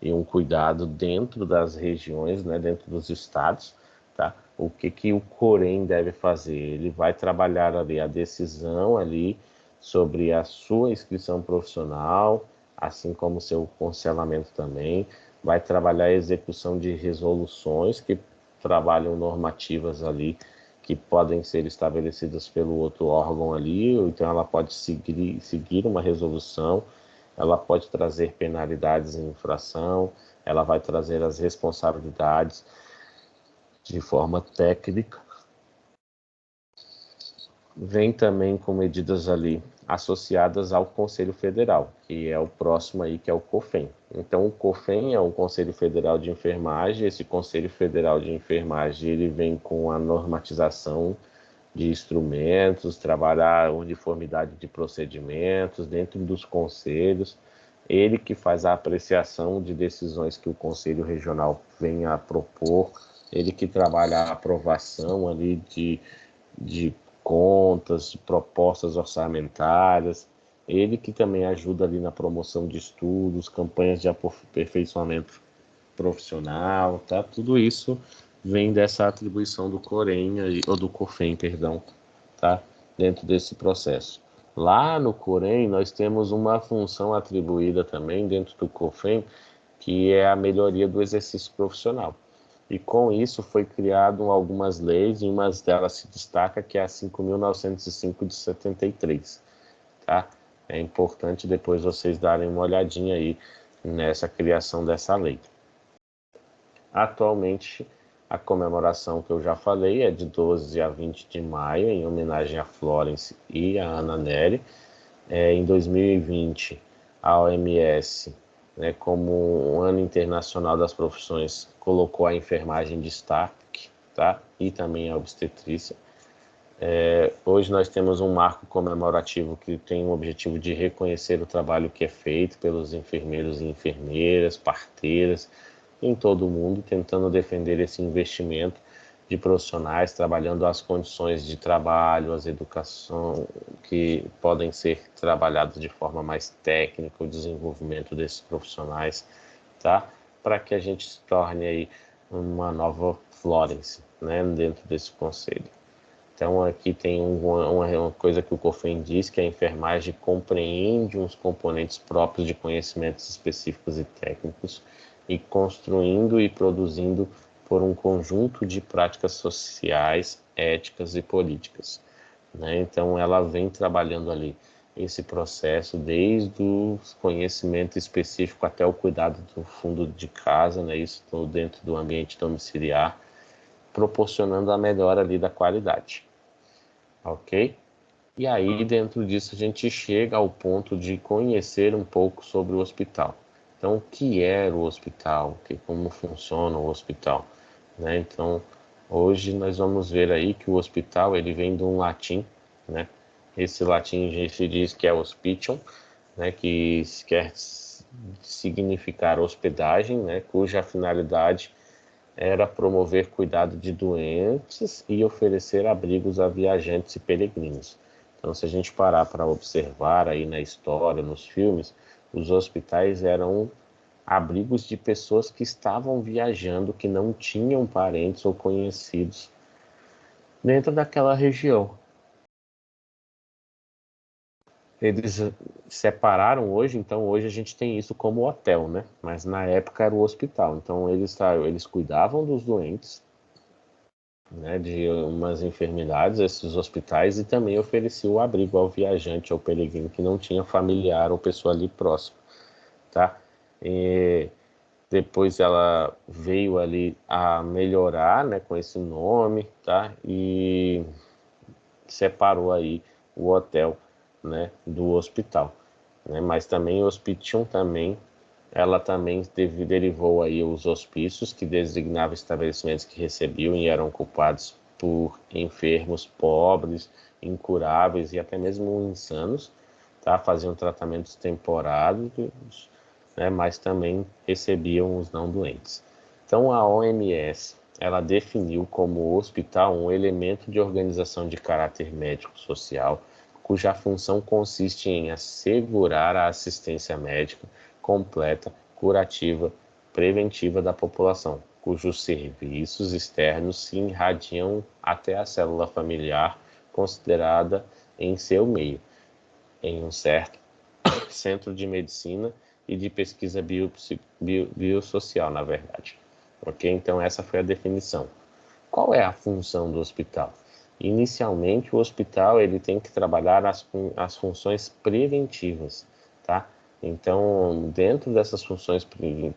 e um cuidado dentro das regiões, né, dentro dos estados, tá? O que o COREN deve fazer? Ele vai trabalhar ali a decisão ali sobre a sua inscrição profissional, assim como o seu cancelamento também, vai trabalhar a execução de resoluções que trabalham normativas ali que podem ser estabelecidas pelo outro órgão ali, ou então ela pode seguir uma resolução, ela pode trazer penalidades em infração, ela vai trazer as responsabilidades de forma técnica. Vem também com medidas ali associadas ao Conselho Federal, que é o próximo aí, que é o COFEN. Então, o COFEN é um Conselho Federal de Enfermagem. Esse Conselho Federal de Enfermagem, ele vem com a normatização de instrumentos, trabalhar a uniformidade de procedimentos dentro dos conselhos. Ele que faz a apreciação de decisões que o Conselho Regional venha a propor, ele que trabalha a aprovação ali de contas, de propostas orçamentárias, ele que também ajuda ali na promoção de estudos, campanhas de aperfeiçoamento profissional, tá? Tudo isso vem dessa atribuição do COREN, ou do COFEN, perdão, tá? Dentro desse processo. Lá no COREN, nós temos uma função atribuída também dentro do COFEN, que é a melhoria do exercício profissional. E com isso foi criado algumas leis, e uma delas se destaca, que é a 5.905 de 73, tá? É importante depois vocês darem uma olhadinha aí nessa criação dessa lei. Atualmente, a comemoração que eu já falei é de 12 a 20 de maio, em homenagem a Florence e a Anna Nery. Em 2020, a OMS né, como um ano internacional das profissões, colocou a enfermagem em destaque, tá? E também a obstetrícia. Hoje nós temos um marco comemorativo que tem o objetivo de reconhecer o trabalho que é feito pelos enfermeiros e enfermeiras, parteiras, em todo o mundo, tentando defender esse investimento de profissionais, trabalhando as condições de trabalho, as educação que podem ser trabalhadas de forma mais técnica, o desenvolvimento desses profissionais, tá? Para que a gente se torne aí uma nova Florence, né, dentro desse conselho. Então aqui tem uma coisa que o Cofem diz, que a enfermagem compreende uns componentes próprios de conhecimentos específicos e técnicos e construindo e produzindo por um conjunto de práticas sociais, éticas e políticas, né? Então ela vem trabalhando ali esse processo desde o conhecimento específico até o cuidado do fundo de casa, né? Isso dentro do ambiente domiciliar, proporcionando a melhora ali da qualidade. Ok? E aí, dentro disso, a gente chega ao ponto de conhecer um pouco sobre o hospital. Então, o que era o hospital? Como funciona o hospital? Né? Então, hoje nós vamos ver aí que o hospital ele vem de um latim, né? Esse latim se diz que é hospitium, né? Que quer significar hospedagem, né? Cuja finalidade era promover cuidado de doentes e oferecer abrigos a viajantes e peregrinos. Então, se a gente parar para observar aí na história, nos filmes, os hospitais eram abrigos de pessoas que estavam viajando, que não tinham parentes ou conhecidos dentro daquela região. Eles separaram hoje, então hoje a gente tem isso como hotel, né? Mas na época era o hospital. Então eles cuidavam dos doentes, né, de umas enfermidades, esses hospitais, e também oferecia o abrigo ao viajante, ao peregrino que não tinha familiar ou pessoa ali próxima, tá? E depois ela veio ali a melhorar, né, com esse nome, tá? E separou aí o hotel, né, do hospital, né? Mas também o hospitium também, ela também derivou aí os hospícios, que designavam estabelecimentos que recebiam e eram ocupados por enfermos pobres, incuráveis e até mesmo insanos, tá? Faziam tratamentos temporários, né? Mas também recebiam os não doentes. Então a OMS, ela definiu como hospital um elemento de organização de caráter médico-social, cuja função consiste em assegurar a assistência médica completa, curativa, preventiva da população, cujos serviços externos se irradiam até a célula familiar considerada em seu meio, em um certo centro de medicina e de pesquisa biosocial, na verdade. Ok? Então essa foi a definição. Qual é a função do hospital? Inicialmente, o hospital ele tem que trabalhar as funções preventivas, tá? Então, dentro dessas funções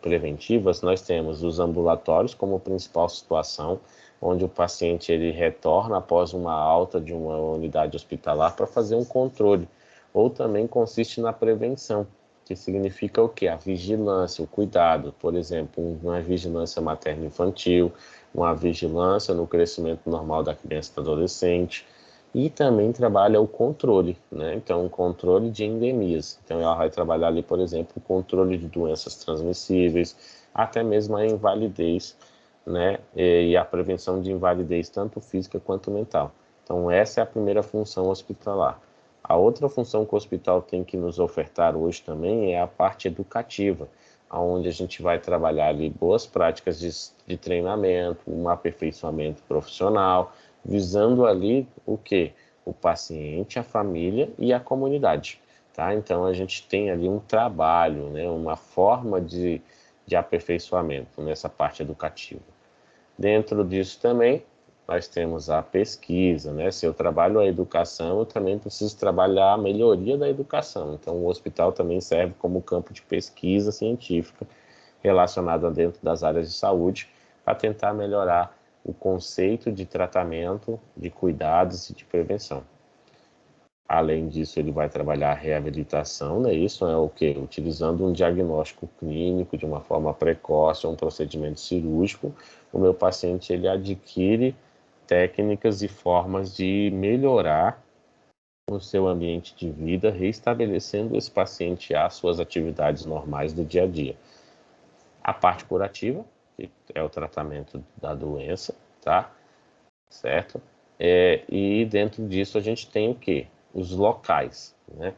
preventivas, nós temos os ambulatórios como principal situação, onde o paciente ele retorna após uma alta de uma unidade hospitalar para fazer um controle, ou também consiste na prevenção, que significa o quê? A vigilância, o cuidado, por exemplo, uma vigilância materno-infantil, uma vigilância no crescimento normal da criança e do adolescente, e também trabalha o controle, né? Então, o controle de endemias. Então, ela vai trabalhar ali, por exemplo, o controle de doenças transmissíveis, até mesmo a invalidez, né? E a prevenção de invalidez, tanto física quanto mental. Então, essa é a primeira função hospitalar. A outra função que o hospital tem que nos ofertar hoje também é a parte educativa, onde a gente vai trabalhar ali boas práticas de treinamento, um aperfeiçoamento profissional, visando ali o quê? O paciente, a família e a comunidade, tá? Então a gente tem ali um trabalho, né? Uma forma de aperfeiçoamento nessa parte educativa. Dentro disso também, nós temos a pesquisa, né? Se eu trabalho a educação, eu também preciso trabalhar a melhoria da educação. Então, o hospital também serve como campo de pesquisa científica relacionada dentro das áreas de saúde para tentar melhorar o conceito de tratamento, de cuidados e de prevenção. Além disso, ele vai trabalhar a reabilitação, né? Isso é o quê? Utilizando um diagnóstico clínico de uma forma precoce, um procedimento cirúrgico, o meu paciente ele adquire técnicas e formas de melhorar o seu ambiente de vida, restabelecendo esse paciente às suas atividades normais do dia a dia. A parte curativa, que é o tratamento da doença, tá? Certo? E dentro disso a gente tem o quê? Os locais, né?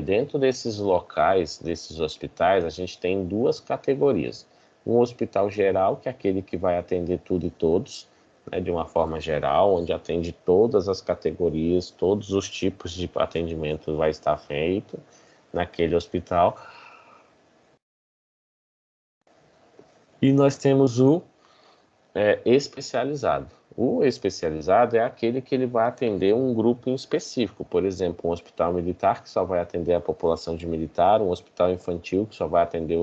Dentro desses locais, desses hospitais, a gente tem duas categorias. Um hospital geral, que é aquele que vai atender tudo e todos, né, de uma forma geral, onde atende todas as categorias, todos os tipos de atendimento vai estar feito naquele hospital. E nós temos o especializado. O especializado é aquele que ele vai atender um grupo em específico, por exemplo, um hospital militar que só vai atender a população de militar, um hospital infantil que só vai atender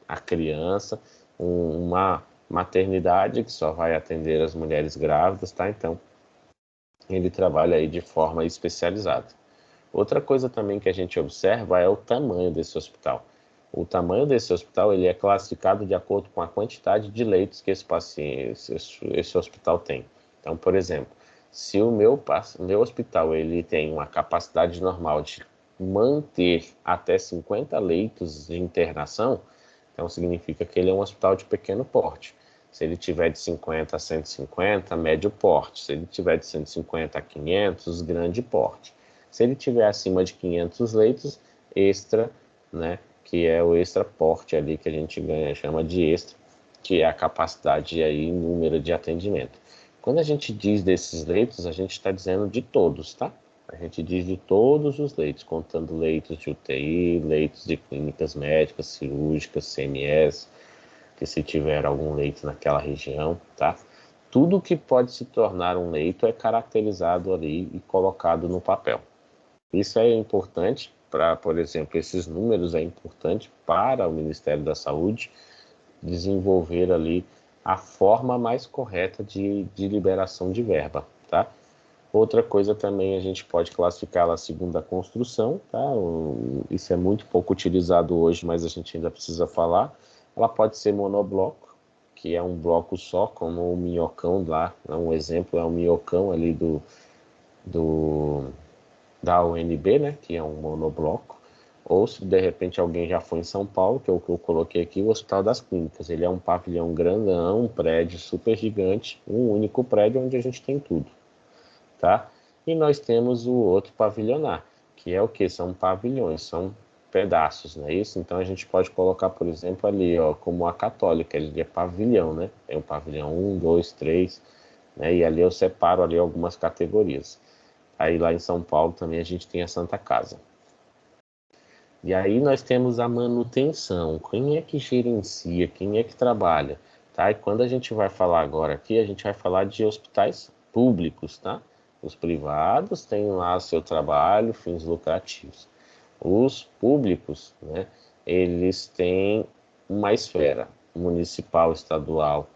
a criança, uma maternidade que só vai atender as mulheres grávidas, tá? Então, ele trabalha aí de forma especializada. Outra coisa também que a gente observa é o tamanho desse hospital. O tamanho desse hospital ele é classificado de acordo com a quantidade de leitos que esse hospital tem. Então, por exemplo, se o meu hospital ele tem uma capacidade normal de manter até 50 leitos de internação, então significa que ele é um hospital de pequeno porte. Se ele tiver de 50 a 150, médio porte. Se ele tiver de 150 a 500, grande porte. Se ele tiver acima de 500 leitos, extra, né, que é o extra porte ali que a gente chama de extra, que é a capacidade aí, número de atendimento. Quando a gente diz desses leitos, a gente está dizendo de todos, tá? A gente diz de todos os leitos, contando leitos de UTI, leitos de clínicas médicas, cirúrgicas, CMS, que se tiver algum leito naquela região, tá? Tudo que pode se tornar um leito é caracterizado ali e colocado no papel. Isso é importante para, por exemplo, esses números é importante para o Ministério da Saúde desenvolver ali a forma mais correta de liberação de verba, tá? Outra coisa também a gente pode classificá-la segundo a construção, tá? Isso é muito pouco utilizado hoje, mas a gente ainda precisa falar. Ela pode ser monobloco, que é um bloco só, como o minhocão lá. Um exemplo é o minhocão ali do da UNB, né, que é um monobloco, ou se de repente alguém já foi em São Paulo, que é o que eu coloquei aqui, o Hospital das Clínicas. Ele é um pavilhão grandão, um prédio super gigante, um único prédio onde a gente tem tudo, tá? E nós temos o outro pavilionar, que é o que? São pavilhões, são pedaços, não é isso? Então a gente pode colocar, por exemplo, ali, ó, como a católica, ele é pavilhão, né? É um pavilhão 1, 2, 3, né? E ali eu separo ali algumas categorias. Aí lá em São Paulo também a gente tem a Santa Casa. E aí nós temos a manutenção. Quem é que gerencia? Quem é que trabalha? Tá? E quando a gente vai falar agora aqui, a gente vai falar de hospitais públicos, tá? Os privados têm lá seu trabalho, fins lucrativos. Os públicos, né? Eles têm uma esfera municipal, estadual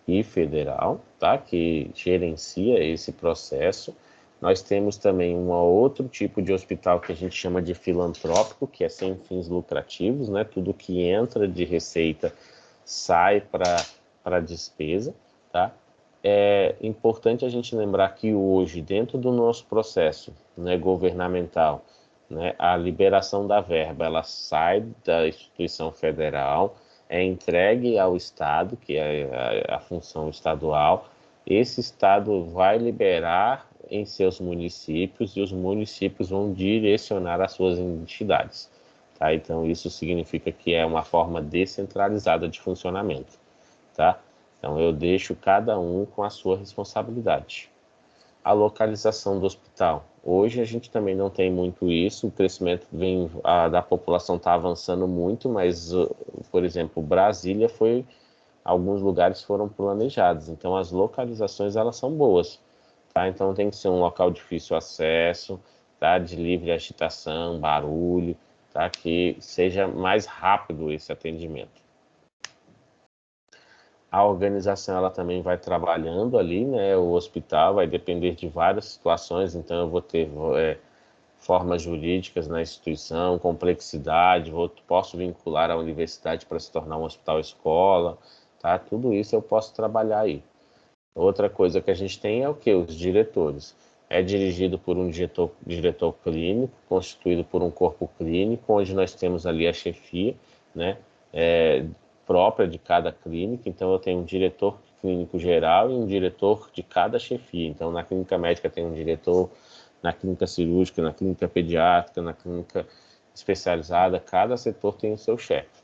e federal, tá? Que gerencia esse processo. Nós temos também um outro tipo de hospital que a gente chama de filantrópico, que é sem fins lucrativos, né? Tudo que entra de receita sai para despesa, tá? É importante a gente lembrar que hoje, dentro do nosso processo, né, governamental, né, a liberação da verba, ela sai da instituição federal, é entregue ao Estado, que é a função estadual. Esse Estado vai liberar em seus municípios e os municípios vão direcionar as suas entidades. Tá? Então, isso significa que é uma forma descentralizada de funcionamento. Tá? Então, eu deixo cada um com a sua responsabilidade. A localização do hospital. Hoje a gente também não tem muito isso, o crescimento da população está avançando muito, mas, por exemplo, Brasília alguns lugares foram planejados, então as localizações elas são boas, tá? Então tem que ser um local de difícil acesso, tá? De livre agitação, barulho, tá? Que seja mais rápido esse atendimento. A organização ela também vai trabalhando ali, né? O hospital vai depender de várias situações, então eu vou ter formas jurídicas na instituição, complexidade, posso vincular a universidade para se tornar um hospital-escola, tá? Tudo isso eu posso trabalhar aí. Outra coisa que a gente tem é o quê? Os diretores. É dirigido por um diretor clínico, constituído por um corpo clínico, onde nós temos ali a chefia, né, própria de cada clínica. Então, eu tenho um diretor clínico geral e um diretor de cada chefia. Então, na clínica médica tem um diretor, na clínica cirúrgica, na clínica pediátrica, na clínica especializada, cada setor tem o seu chefe.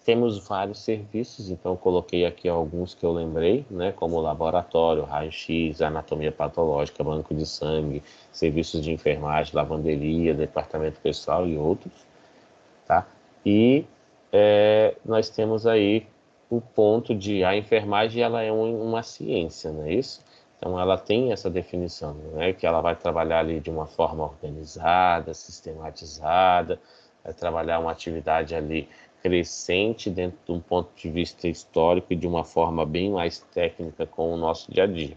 Temos vários serviços, então coloquei aqui alguns que eu lembrei, né, como laboratório, raio-x, anatomia patológica, banco de sangue, serviços de enfermagem, lavanderia, departamento pessoal e outros, tá? E nós temos aí o ponto de a enfermagem, ela é uma ciência, não é isso? Então ela tem essa definição, né, que ela vai trabalhar ali de uma forma organizada, sistematizada, vai trabalhar uma atividade ali crescente dentro de um ponto de vista histórico e de uma forma bem mais técnica com o nosso dia a dia.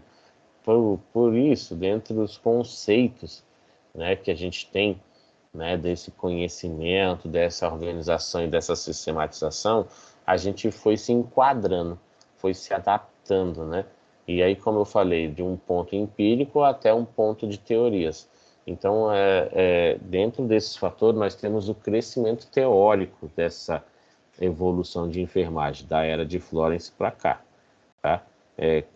Por isso, dentro dos conceitos, né, que a gente tem, né, desse conhecimento, dessa organização e dessa sistematização, a gente foi se enquadrando, foi se adaptando, né? E aí, como eu falei, de um ponto empírico até um ponto de teorias. Então, dentro desses fatores, nós temos o crescimento teórico dessa evolução de enfermagem, da era de Florence para cá, tá?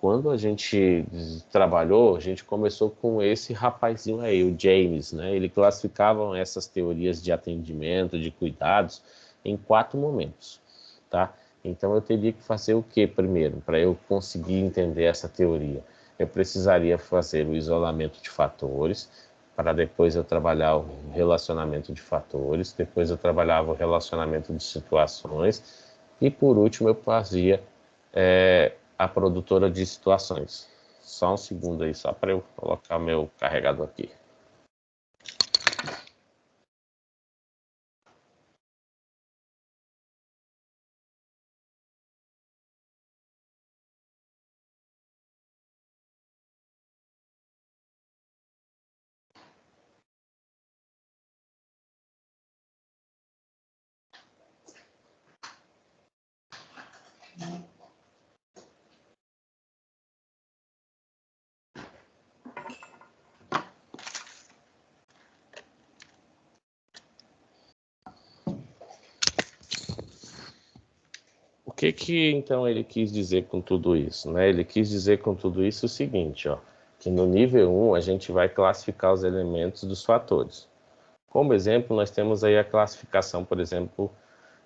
Quando a gente trabalhou, a gente começou com esse rapazinho aí, o James, né? Ele classificava essas teorias de atendimento, de cuidados, em 4 momentos, tá? Então, eu teria que fazer o que primeiro, para eu conseguir entender essa teoria? Eu precisaria fazer o isolamento de fatores, para depois eu trabalhar o relacionamento de fatores, depois eu trabalhava o relacionamento de situações, e por último eu fazia a produtora de situações. Só um segundo aí, só para eu colocar meu carregador aqui. O que então ele quis dizer com tudo isso, né? Ele quis dizer com tudo isso o seguinte, ó, que no nível 1 a gente vai classificar os elementos dos fatores. Como exemplo, nós temos aí a classificação, por exemplo,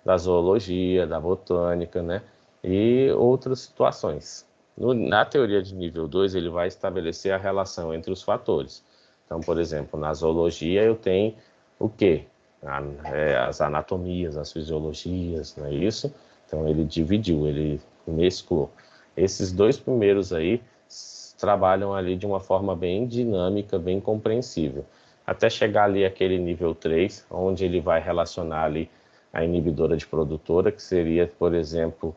da zoologia, da botânica, né? E outras situações. Na teoria de nível 2, ele vai estabelecer a relação entre os fatores. Então, por exemplo, na zoologia eu tenho o quê? As anatomias, as fisiologias, não é isso? Então, ele dividiu, ele mesclou. Esses 2 primeiros aí trabalham ali de uma forma bem dinâmica, bem compreensível. Até chegar ali aquele nível 3, onde ele vai relacionar ali a inibidora de produtora, que seria, por exemplo,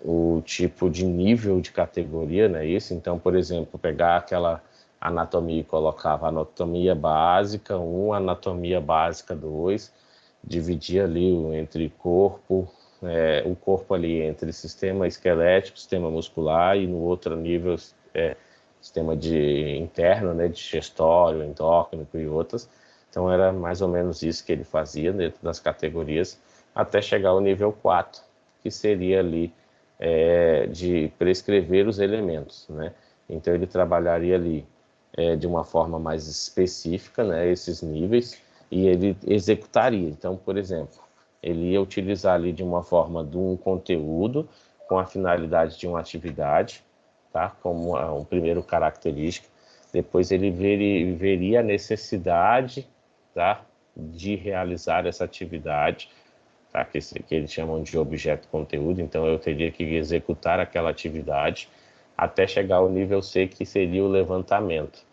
o tipo de nível de categoria, né? Isso. Então, por exemplo, pegar aquela anatomia e colocava anatomia básica 1, anatomia básica 2, dividir ali entre corpo, o corpo ali entre sistema esquelético, sistema muscular, e no outro nível sistema interno, né, digestório, endócrino e outras. Então era mais ou menos isso que ele fazia dentro das categorias, até chegar ao nível 4, que seria ali de prescrever os elementos, né? Então ele trabalharia ali de uma forma mais específica, né, esses níveis, e ele executaria. Então, por exemplo, ele ia utilizar ali de uma forma de um conteúdo com a finalidade de uma atividade, tá? Como um primeiro característica. Depois ele veria a necessidade, tá, de realizar essa atividade, tá? Que eles chamam de objeto conteúdo. Então eu teria que executar aquela atividade até chegar ao nível C, que seria o levantamento,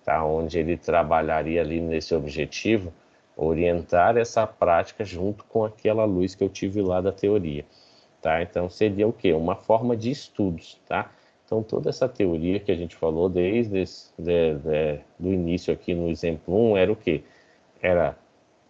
tá? Onde ele trabalharia ali nesse objetivo, orientar essa prática junto com aquela luz que eu tive lá da teoria, tá? Então seria o quê? Uma forma de estudos, tá? Então, toda essa teoria que a gente falou desde do início aqui no exemplo 1 era o quê? Era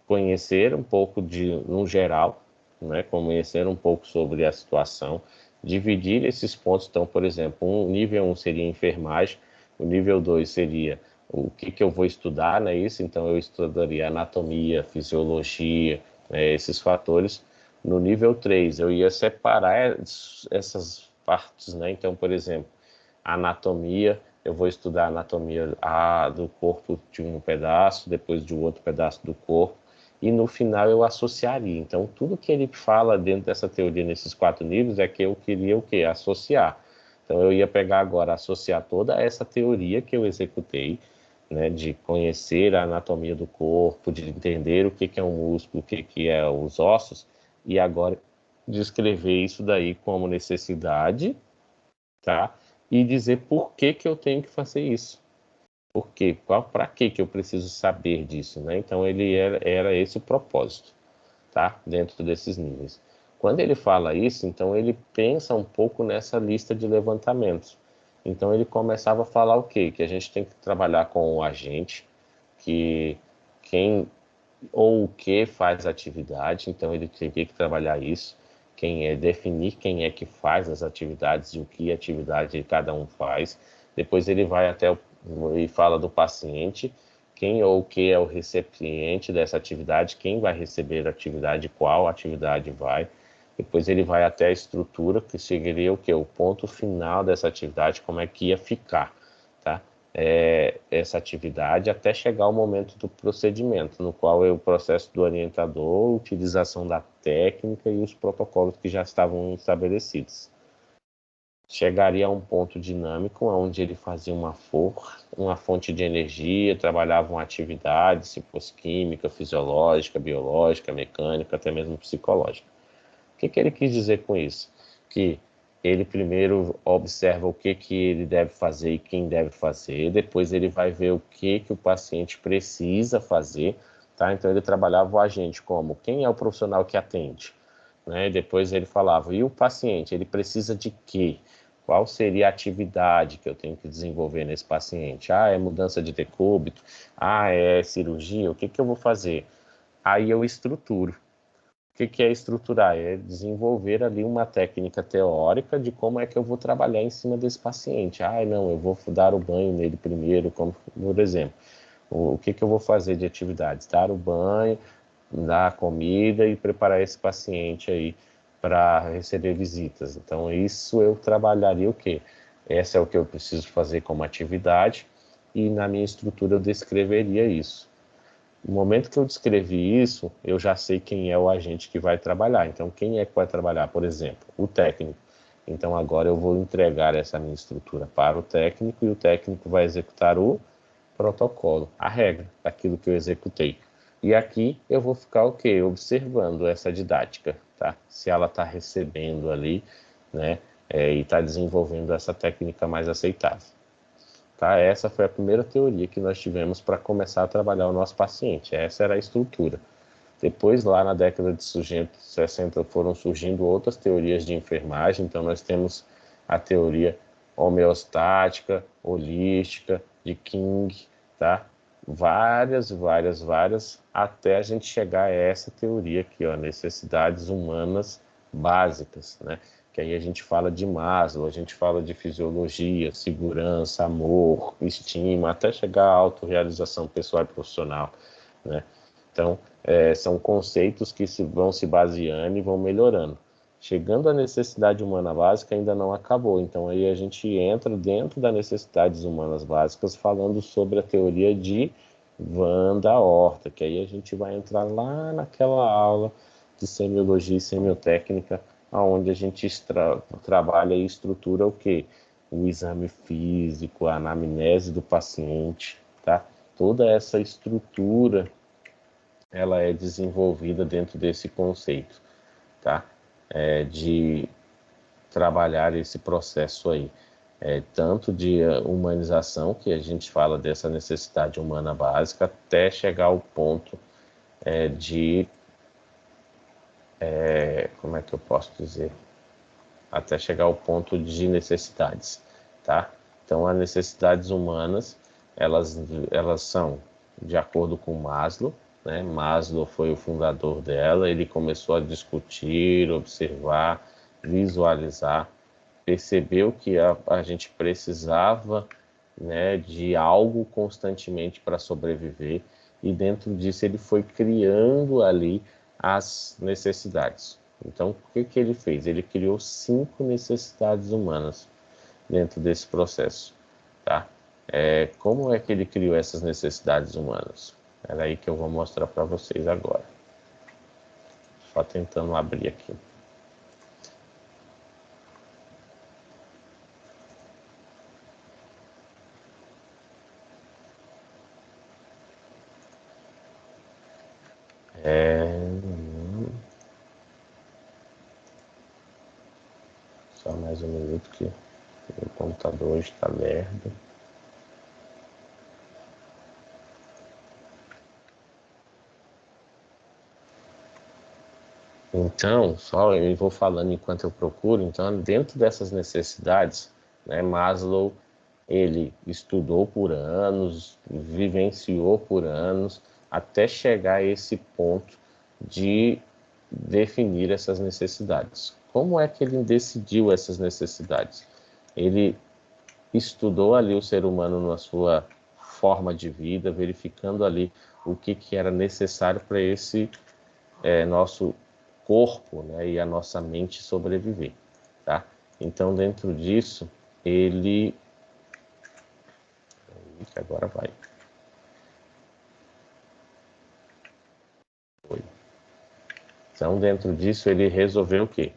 conhecer um pouco no geral, né? Conhecer um pouco sobre a situação, dividir esses pontos. Então, por exemplo, nível 1 seria enfermagem, o nível 2 seria o que eu vou estudar, né? Isso, então eu estudaria anatomia, fisiologia, né? Esses fatores. No nível 3, eu ia separar essas partes, né? Então, por exemplo, anatomia, eu vou estudar a anatomia do corpo de um pedaço, depois de um outro pedaço do corpo, e no final eu associaria. Então, tudo que ele fala dentro dessa teoria, nesses 4 níveis, é que eu queria o quê? Associar. Então, eu ia pegar agora, associar toda essa teoria que eu executei, né, de conhecer a anatomia do corpo, de entender o que é um músculo, o que é os ossos, e agora descrever isso daí como necessidade, tá? E dizer por que eu tenho que fazer isso. Por quê? Para que eu preciso saber disso, né? Então ele era esse o propósito, tá? Dentro desses níveis. Quando ele fala isso, então ele pensa um pouco nessa lista de levantamentos. Então ele começava a falar o quê? Que a gente tem que trabalhar com o agente, que quem ou o que faz a atividade, então ele teria que trabalhar isso, definir quem é que faz as atividades e o que atividade cada um faz. Depois ele vai e fala do paciente, quem ou o que é o recipiente dessa atividade, quem vai receber a atividade, qual atividade vai. Depois ele vai até a estrutura, que seria o que? O ponto final dessa atividade, como é que ia ficar, tá? Essa atividade até chegar ao momento do procedimento, no qual é o processo do orientador, utilização da técnica e os protocolos que já estavam estabelecidos. Chegaria a um ponto dinâmico, onde ele fazia uma fonte de energia, trabalhava uma atividade, se fosse química, fisiológica, biológica, mecânica, até mesmo psicológica. O que ele quis dizer com isso? Que ele primeiro observa o que ele deve fazer e quem deve fazer, depois ele vai ver o que o paciente precisa fazer, tá? Então ele trabalhava o agente como quem é o profissional que atende, né? Depois ele falava, e o paciente, ele precisa de quê? Qual seria a atividade que eu tenho que desenvolver nesse paciente? É mudança de decúbito? É cirurgia? O que eu vou fazer? Aí eu estruturo. O que é estruturar? É desenvolver ali uma técnica teórica de como é que eu vou trabalhar em cima desse paciente. Não, eu vou dar o banho nele primeiro, como por exemplo. O que eu vou fazer de atividades? Dar o banho, dar a comida e preparar esse paciente aí para receber visitas. Então, isso eu trabalharia o quê? Essa é o que eu preciso fazer como atividade e na minha estrutura eu descreveria isso. No momento que eu descrevi isso, eu já sei quem é o agente que vai trabalhar. Então, quem é que vai trabalhar? Por exemplo, o técnico. Então, agora eu vou entregar essa minha estrutura para o técnico e o técnico vai executar o protocolo, a regra daquilo que eu executei. E aqui eu vou ficar o quê? Observando essa didática, tá? Se ela está recebendo ali, né? E está desenvolvendo essa técnica mais aceitável. Tá? Essa foi a primeira teoria que nós tivemos para começar a trabalhar o nosso paciente. Essa era a estrutura. Depois, lá na década de 60, foram surgindo outras teorias de enfermagem. Então, nós temos a teoria homeostática, holística, de King, tá? Várias, até a gente chegar a essa teoria aqui, ó, necessidades humanas básicas, né? Que aí a gente fala de Maslow, a gente fala de fisiologia, segurança, amor, estima, até chegar à autorrealização pessoal e profissional, né? Então, são conceitos que vão se baseando e vão melhorando. Chegando à necessidade humana básica, ainda não acabou. Então, aí a gente entra dentro das necessidades humanas básicas, falando sobre a teoria de Van da Horta, que aí a gente vai entrar lá naquela aula de semiologia e semiotécnica, onde a gente trabalha e estrutura o quê? O exame físico, a anamnese do paciente, tá? Toda essa estrutura ela é desenvolvida dentro desse conceito, tá? De trabalhar esse processo aí, tanto de humanização, que a gente fala dessa necessidade humana básica, até chegar ao ponto de, como é que eu posso dizer? Até chegar ao ponto de necessidades. tá? Então, as necessidades humanas, elas são de acordo com Maslow, né? Maslow foi o fundador dela, ele começou a discutir, observar, visualizar, percebeu que a gente precisava, né, de algo constantemente para sobreviver, e dentro disso ele foi criando ali as necessidades. Então, o que que ele fez? Ele criou 5 necessidades humanas dentro desse processo, tá? Como é que ele criou essas necessidades humanas? É aí que eu vou mostrar para vocês agora. Só tentando abrir aqui. Só mais um minuto que o computador hoje está lerdo. Então, só eu vou falando enquanto eu procuro. Então, dentro dessas necessidades, né, Maslow, ele estudou por anos, vivenciou por anos, até chegar a esse ponto de definir essas necessidades. Como é que ele decidiu essas necessidades? Ele estudou ali o ser humano na sua forma de vida, verificando ali o que era necessário para esse nosso corpo, né, e a nossa mente sobreviver, tá? Então, dentro disso, ele... Agora vai. Foi. Então, dentro disso, ele resolveu o quê?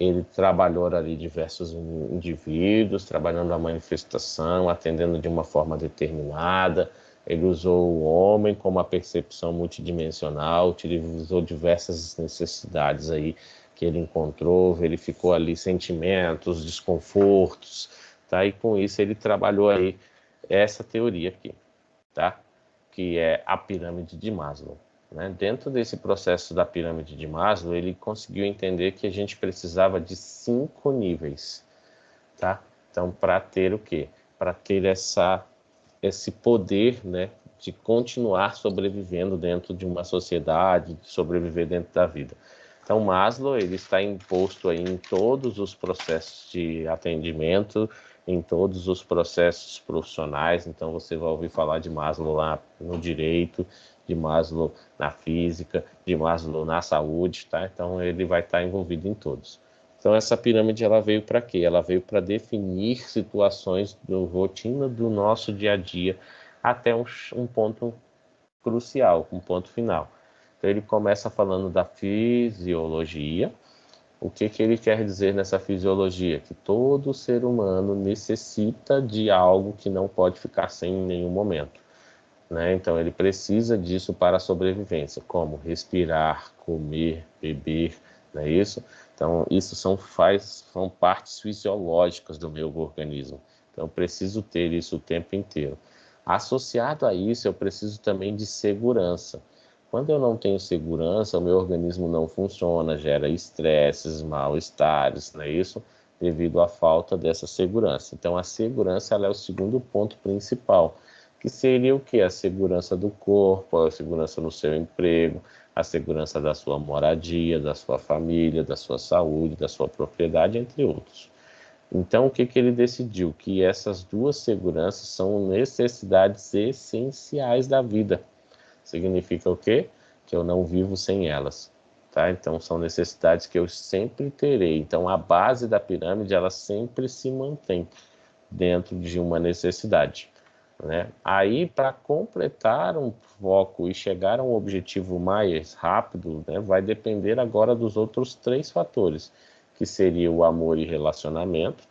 Ele trabalhou ali diversos indivíduos, trabalhando a manifestação, atendendo de uma forma determinada. Ele usou o homem como a percepção multidimensional, utilizou diversas necessidades aí que ele encontrou, verificou ali sentimentos, desconfortos, tá? E com isso ele trabalhou aí essa teoria aqui, tá? Que é a pirâmide de Maslow. Né? Dentro desse processo da pirâmide de Maslow, ele conseguiu entender que a gente precisava de 5 níveis, tá? Então, para ter o quê? Para ter esse poder, né, de continuar sobrevivendo dentro de uma sociedade, de sobreviver dentro da vida. Então, Maslow, ele está imposto aí em todos os processos de atendimento, em todos os processos profissionais. Então, você vai ouvir falar de Maslow lá no direito, de Maslow na física, de Maslow na saúde, tá? Então, ele vai estar envolvido em todos. Então, essa pirâmide, ela veio para quê? Ela veio para definir situações do rotina do nosso dia a dia até um ponto crucial, um ponto final. Então, ele começa falando da fisiologia. O que que ele quer dizer nessa fisiologia? Que todo ser humano necessita de algo que não pode ficar sem em nenhum momento, né? Então, ele precisa disso para a sobrevivência, como respirar, comer, beber, não é isso? Então, isso são partes fisiológicas do meu organismo. Então, eu preciso ter isso o tempo inteiro. Associado a isso, eu preciso também de segurança. Quando eu não tenho segurança, o meu organismo não funciona, gera estresses, mal-estares, não é isso? Devido à falta dessa segurança. Então, a segurança ela é o segundo ponto principal, que seria o quê? A segurança do corpo, a segurança no seu emprego, a segurança da sua moradia, da sua família, da sua saúde, da sua propriedade, entre outros. Então, o que que ele decidiu? Que essas duas seguranças são necessidades essenciais da vida. Significa o quê? Que eu não vivo sem elas, tá? Então, são necessidades que eu sempre terei. Então, a base da pirâmide, ela sempre se mantém dentro de uma necessidade, né? Aí, para completar um foco e chegar a um objetivo mais rápido, né, vai depender agora dos outros 3 fatores, que seria o amor e relacionamento.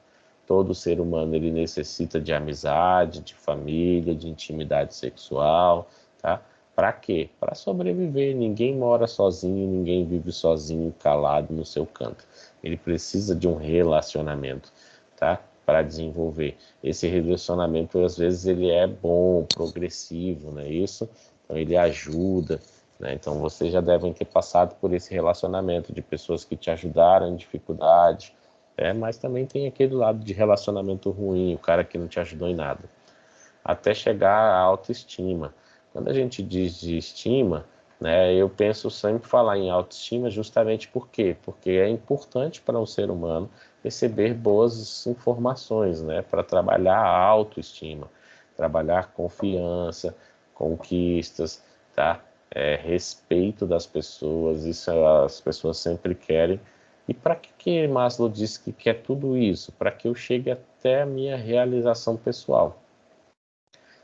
Todo ser humano ele necessita de amizade, de família, de intimidade sexual, tá? Para quê? Para sobreviver. Ninguém mora sozinho, ninguém vive sozinho, calado no seu canto. Ele precisa de um relacionamento, tá? Para desenvolver. Esse relacionamento, às vezes, ele é bom, progressivo, não é isso? Então, ele ajuda, né? Então, vocês já devem ter passado por esse relacionamento de pessoas que te ajudaram em dificuldade, Mas também tem aquele lado de relacionamento ruim, o cara que não te ajudou em nada. Até chegar à autoestima. Quando a gente diz de estima, né, eu penso sempre falar em autoestima justamente por quê? Porque é importante para um ser humano receber boas informações, né, para trabalhar a autoestima, trabalhar confiança, conquistas, tá? Respeito das pessoas, isso as pessoas sempre querem. E para que Maslow disse que quer tudo isso? Para que eu chegue até a minha realização pessoal.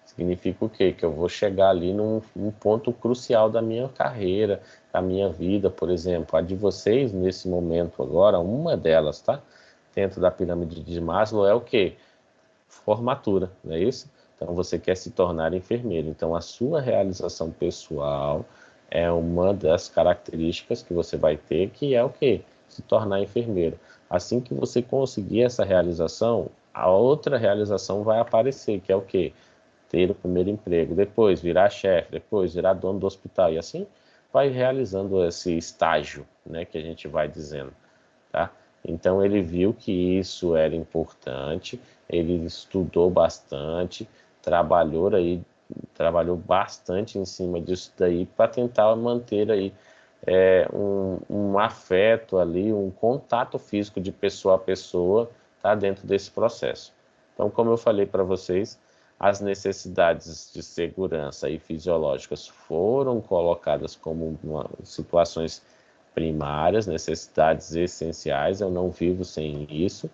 Significa o quê? Que eu vou chegar ali num ponto crucial da minha carreira, da minha vida, por exemplo. A de vocês, nesse momento agora, uma delas, tá? Dentro da pirâmide de Maslow é o quê? Formatura, não é isso? Então você quer se tornar enfermeiro. Então a sua realização pessoal é uma das características que você vai ter, que é o quê? Se tornar enfermeiro. Assim que você conseguir essa realização, a outra realização vai aparecer, que é o quê? Ter o primeiro emprego, depois virar chefe, depois virar dono do hospital, e assim vai realizando esse estágio, né, que a gente vai dizendo, tá? Então ele viu que isso era importante, ele estudou bastante, trabalhou bastante em cima disso daí para tentar manter aí um afeto ali, um contato físico de pessoa a pessoa, tá, dentro desse processo. Então, como eu falei para vocês, as necessidades de segurança e fisiológicas foram colocadas como situações primárias, necessidades essenciais, eu não vivo sem isso,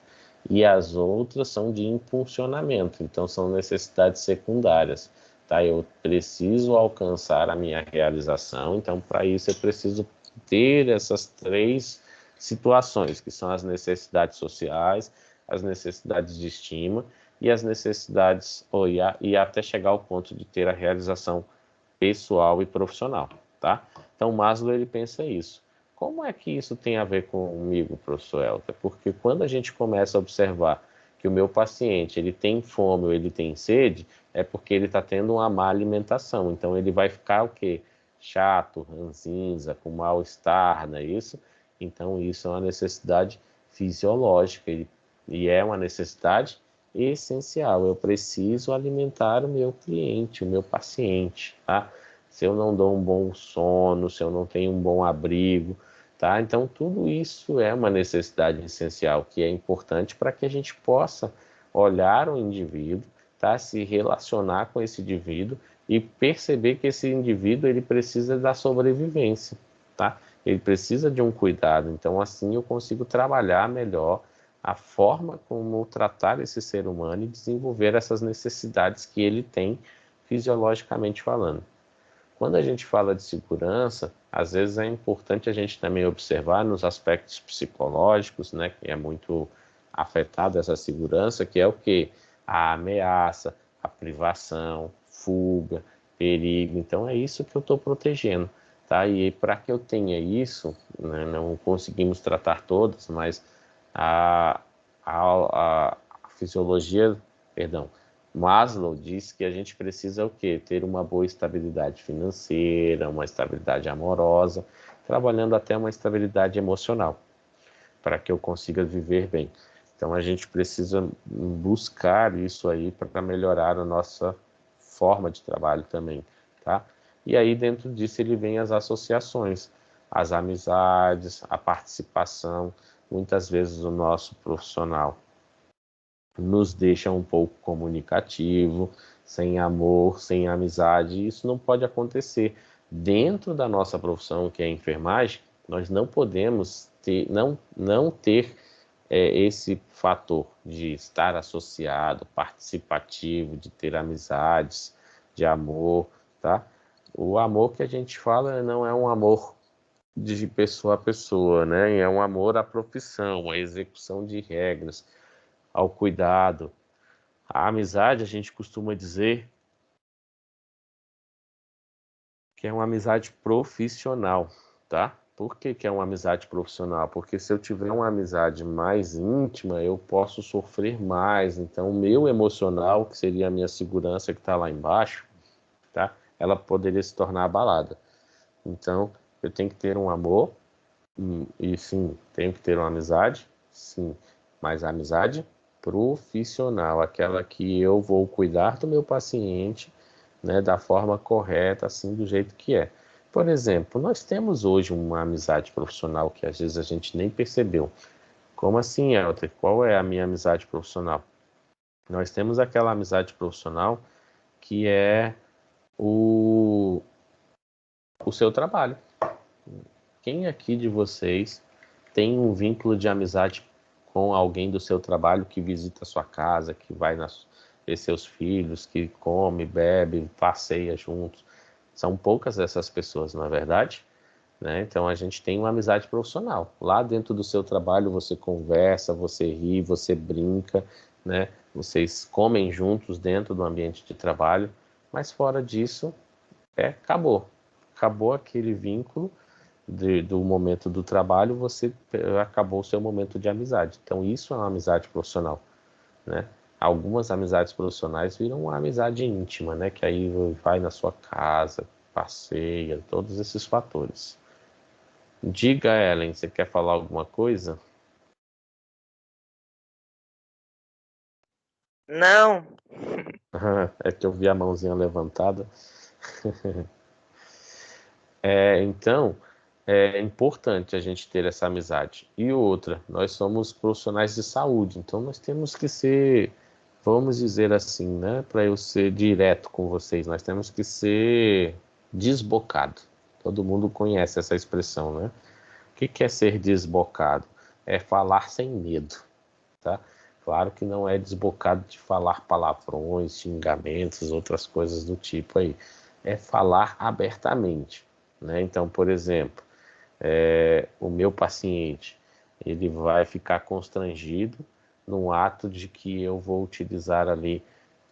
e as outras são de impulsionamento, então são necessidades secundárias, tá? Eu preciso alcançar a minha realização, então para isso eu preciso ter essas três situações, que são as necessidades sociais, as necessidades de estima e as necessidades, e até chegar ao ponto de ter a realização pessoal e profissional, tá? Então Maslow ele pensa isso. Como é que isso tem a ver comigo, professor Elton? Porque quando a gente começa a observar que o meu paciente ele tem fome ou ele tem sede, é porque ele está tendo uma má alimentação. Então ele vai ficar o quê? Chato, ranzinza, com mal-estar, não é isso? Então isso é uma necessidade fisiológica e é uma necessidade essencial. Eu preciso alimentar o meu cliente, o meu paciente, tá? Se eu não dou um bom sono, se eu não tenho um bom abrigo, tá? Então, tudo isso é uma necessidade essencial, que é importante para que a gente possa olhar o indivíduo, tá? Se relacionar com esse indivíduo e perceber que esse indivíduo ele precisa da sobrevivência, tá? Ele precisa de um cuidado. Então, assim eu consigo trabalhar melhor a forma como tratar esse ser humano e desenvolver essas necessidades que ele tem fisiologicamente falando. Quando a gente fala de segurança, às vezes é importante a gente também observar nos aspectos psicológicos, né, que é muito afetado essa segurança, que é o que? A ameaça, a privação, fuga, perigo. Então é isso que eu estou protegendo, tá? E para que eu tenha isso, né, não conseguimos tratar todas, mas a, a fisiologia, perdão, Maslow diz que a gente precisa o quê? Ter uma boa estabilidade financeira, uma estabilidade amorosa, trabalhando até uma estabilidade emocional, para que eu consiga viver bem. Então a gente precisa buscar isso aí para melhorar a nossa forma de trabalho também, tá? E aí dentro disso ele vem as associações, as amizades, a participação, muitas vezes o nosso profissional nos deixa um pouco comunicativo, sem amor, sem amizade. Isso não pode acontecer. Dentro da nossa profissão, que é a enfermagem, nós não podemos ter, não ter esse fator de estar associado, participativo, de ter amizades, de amor, tá? O amor que a gente fala não é um amor de pessoa a pessoa, né? É um amor à profissão, à execução de regras, ao cuidado. A amizade, a gente costuma dizer que é uma amizade profissional, tá? Por que que é uma amizade profissional? Porque se eu tiver uma amizade mais íntima, eu posso sofrer mais. Então, o meu emocional, que seria a minha segurança que está lá embaixo, tá? Ela poderia se tornar abalada. Então, eu tenho que ter um amor, e sim, tenho que ter uma amizade, sim, mas a amizade profissional, aquela que eu vou cuidar do meu paciente, né, da forma correta, assim, do jeito que é. Por exemplo, nós temos hoje uma amizade profissional que às vezes a gente nem percebeu. Como assim, Elter? Qual é a minha amizade profissional? Nós temos aquela amizade profissional que é o, o seu trabalho. Quem aqui de vocês tem um vínculo de amizade com alguém do seu trabalho que visita a sua casa, que vai ver seus filhos, que come, bebe, passeia juntos? São poucas essas pessoas, não é verdade? Né? Então a gente tem uma amizade profissional. Lá dentro do seu trabalho você conversa, você ri, você brinca, né? Vocês comem juntos dentro do ambiente de trabalho, mas fora disso, acabou. Acabou aquele vínculo do momento do trabalho, você acabou o seu momento de amizade. Então isso é uma amizade profissional, né? Algumas amizades profissionais viram uma amizade íntima, né? Que aí vai na sua casa, passeia, todos esses fatores. Diga, Ellen, você quer falar alguma coisa? Não. É que eu vi a mãozinha levantada. Então, é importante a gente ter essa amizade. E outra, nós somos profissionais de saúde, então nós temos que ser, vamos dizer assim, né? Para eu ser direto com vocês, nós temos que ser desbocado. Todo mundo conhece essa expressão, né? O que é ser desbocado? É falar sem medo, tá? Claro que não é desbocado de falar palavrões, xingamentos, outras coisas do tipo aí. É falar abertamente, né? Então, por exemplo, o meu paciente, ele vai ficar constrangido no ato de que eu vou utilizar ali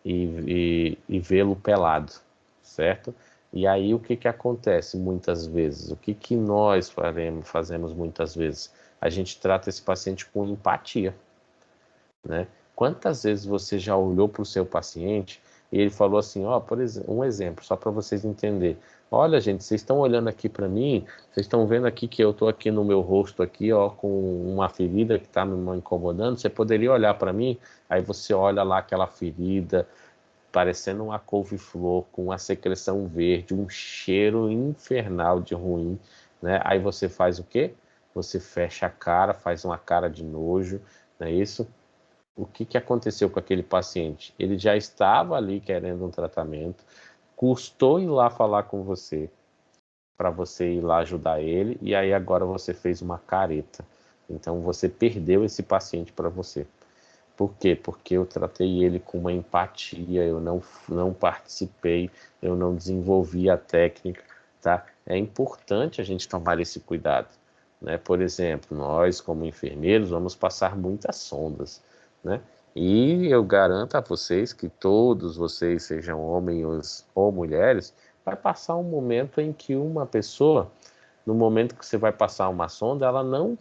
e vê-lo pelado, certo? E aí o que que acontece muitas vezes? O que que nós fazemos muitas vezes? A gente trata esse paciente com empatia, né? Quantas vezes você já olhou para o seu paciente e ele falou assim, ó, por exemplo, um exemplo, só para vocês entenderem. Olha, gente, vocês estão olhando aqui para mim, vocês estão vendo aqui que eu estou aqui no meu rosto aqui, ó, com uma ferida que está me incomodando. Você poderia olhar para mim? Aí você olha lá aquela ferida, parecendo uma couve-flor, com uma secreção verde, um cheiro infernal de ruim, né? Aí você faz o quê? Você fecha a cara, faz uma cara de nojo, não é isso? O que que aconteceu com aquele paciente? Ele já estava ali querendo um tratamento, custou ir lá falar com você, para você ir lá ajudar ele, e aí agora você fez uma careta. Então você perdeu esse paciente para você. Por quê? Porque eu tratei ele com uma empatia, eu não participei, eu não desenvolvi a técnica, tá? É importante a gente tomar esse cuidado, né? Por exemplo, nós como enfermeiros vamos passar muitas sondas, né? E eu garanto a vocês que todos vocês, sejam homens ou mulheres, vai passar um momento em que uma pessoa, no momento que você vai passar uma sonda, ela não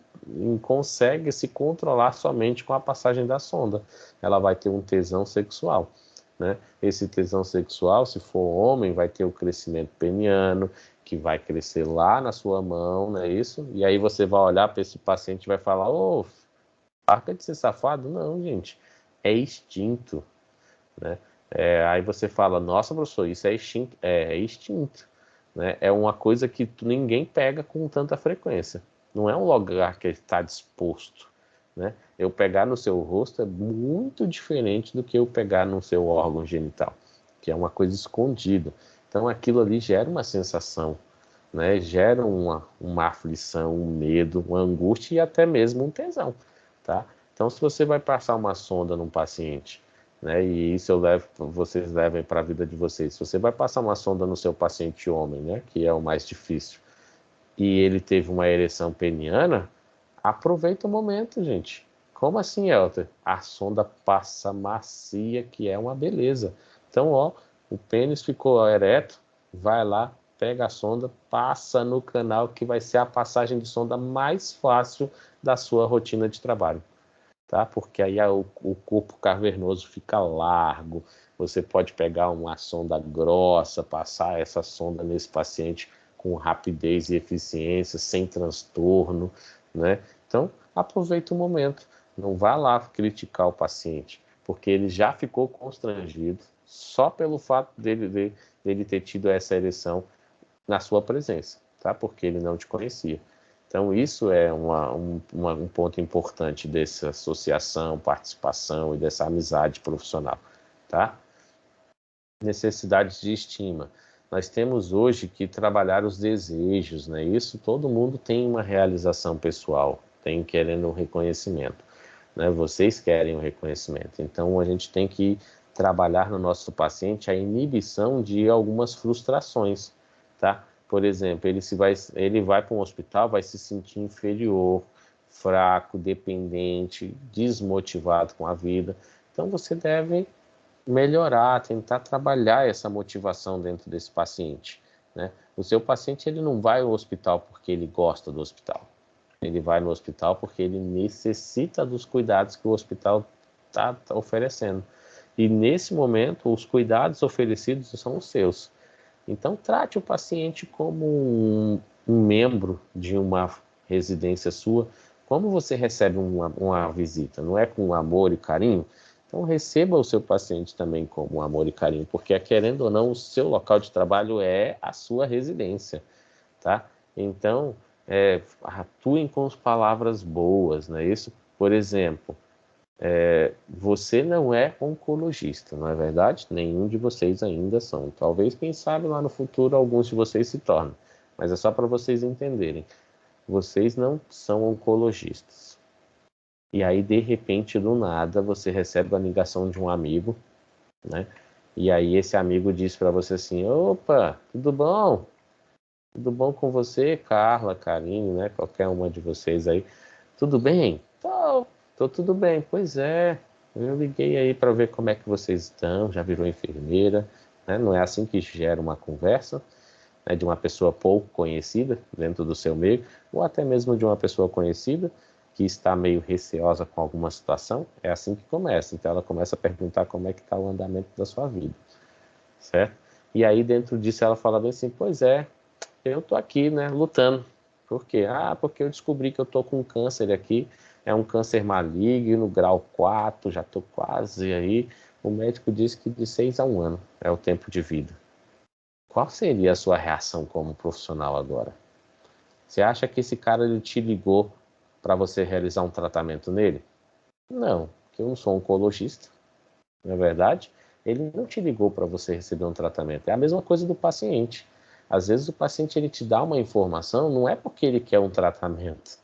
consegue se controlar somente com a passagem da sonda. Ela vai ter um tesão sexual, né? Esse tesão sexual, se for homem, vai ter o crescimento peniano, que vai crescer lá na sua mão, não é isso? E aí você vai olhar para esse paciente e vai falar, ô, parca de ser safado? Não, gente, é instinto, né? Aí você fala, nossa, professor, isso é instinto, é instinto, né? É uma coisa que ninguém pega com tanta frequência. Não é um lugar que está disposto, né? Eu pegar no seu rosto é muito diferente do que eu pegar no seu órgão genital, que é uma coisa escondida. Então aquilo ali gera uma sensação, né? Gera uma aflição, um medo, uma angústia e até mesmo um tesão, tá? Então se você vai passar uma sonda num paciente, né? E isso vocês levem para a vida de vocês. Se você vai passar uma sonda no seu paciente homem, né? Que é o mais difícil, e ele teve uma ereção peniana, aproveita o momento, gente. Como assim, Elter? A sonda passa macia, que é uma beleza. Então, ó, o pênis ficou ereto, vai lá, pega a sonda, passa no canal, que vai ser a passagem de sonda mais fácil da sua rotina de trabalho, tá? Porque aí o corpo cavernoso fica largo, você pode pegar uma sonda grossa, passar essa sonda nesse paciente com rapidez e eficiência, sem transtorno, né? Então, aproveita o momento. Não vá lá criticar o paciente, porque ele já ficou constrangido só pelo fato dele ter tido essa ereção na sua presença, tá? Porque ele não te conhecia. Então, isso é um ponto importante dessa associação, participação e dessa amizade profissional, tá? Necessidades de estima. Nós temos hoje que trabalhar os desejos, né? Isso todo mundo tem uma realização pessoal, tem querendo um reconhecimento, né? Vocês querem um reconhecimento. Então, a gente tem que trabalhar no nosso paciente a inibição de algumas frustrações, tá? Por exemplo, ele vai para um hospital, vai se sentir inferior, fraco, dependente, desmotivado com a vida. Então, você deve melhorar, tentar trabalhar essa motivação dentro desse paciente, né? O seu paciente, ele não vai ao hospital porque ele gosta do hospital. Ele vai no hospital porque ele necessita dos cuidados que o hospital está oferecendo. E nesse momento, os cuidados oferecidos são os seus. Então, trate o paciente como um membro de uma residência sua. Como você recebe uma visita? Não é com amor e carinho? Então, receba o seu paciente também com amor e carinho, porque, querendo ou não, o seu local de trabalho é a sua residência, tá? Então, atuem com as palavras boas, não é isso? Por exemplo, você não é oncologista, não é verdade? Nenhum de vocês ainda são. Talvez, quem sabe, lá no futuro, alguns de vocês se tornem. Mas é só para vocês entenderem. Vocês não são oncologistas. E aí, de repente, do nada, você recebe a ligação de um amigo, né? E aí esse amigo diz para você assim: opa, tudo bom? Tudo bom com você, Carla, Karine, né? Qualquer uma de vocês aí. Tudo bem? Tô tudo bem. Pois é, eu liguei aí para ver como é que vocês estão. Já virou enfermeira, né? Não é assim que gera uma conversa, né, de uma pessoa pouco conhecida dentro do seu meio, ou até mesmo de uma pessoa conhecida que está meio receosa com alguma situação. É assim que começa. Então ela começa a perguntar como é que está o andamento da sua vida, certo? E aí dentro disso ela fala bem assim: pois é, eu tô aqui, né, lutando. Por quê? Porque eu descobri que eu tô com um câncer aqui, é um câncer maligno, grau 4, já tô quase aí. O médico disse que de 6 a 1 ano é o tempo de vida. Qual seria a sua reação como profissional agora? Você acha que esse cara ele te ligou para você realizar um tratamento nele? Não, porque eu não sou oncologista, não é verdade? Ele não te ligou para você receber um tratamento. É a mesma coisa do paciente. Às vezes o paciente ele te dá uma informação, não é porque ele quer um tratamento,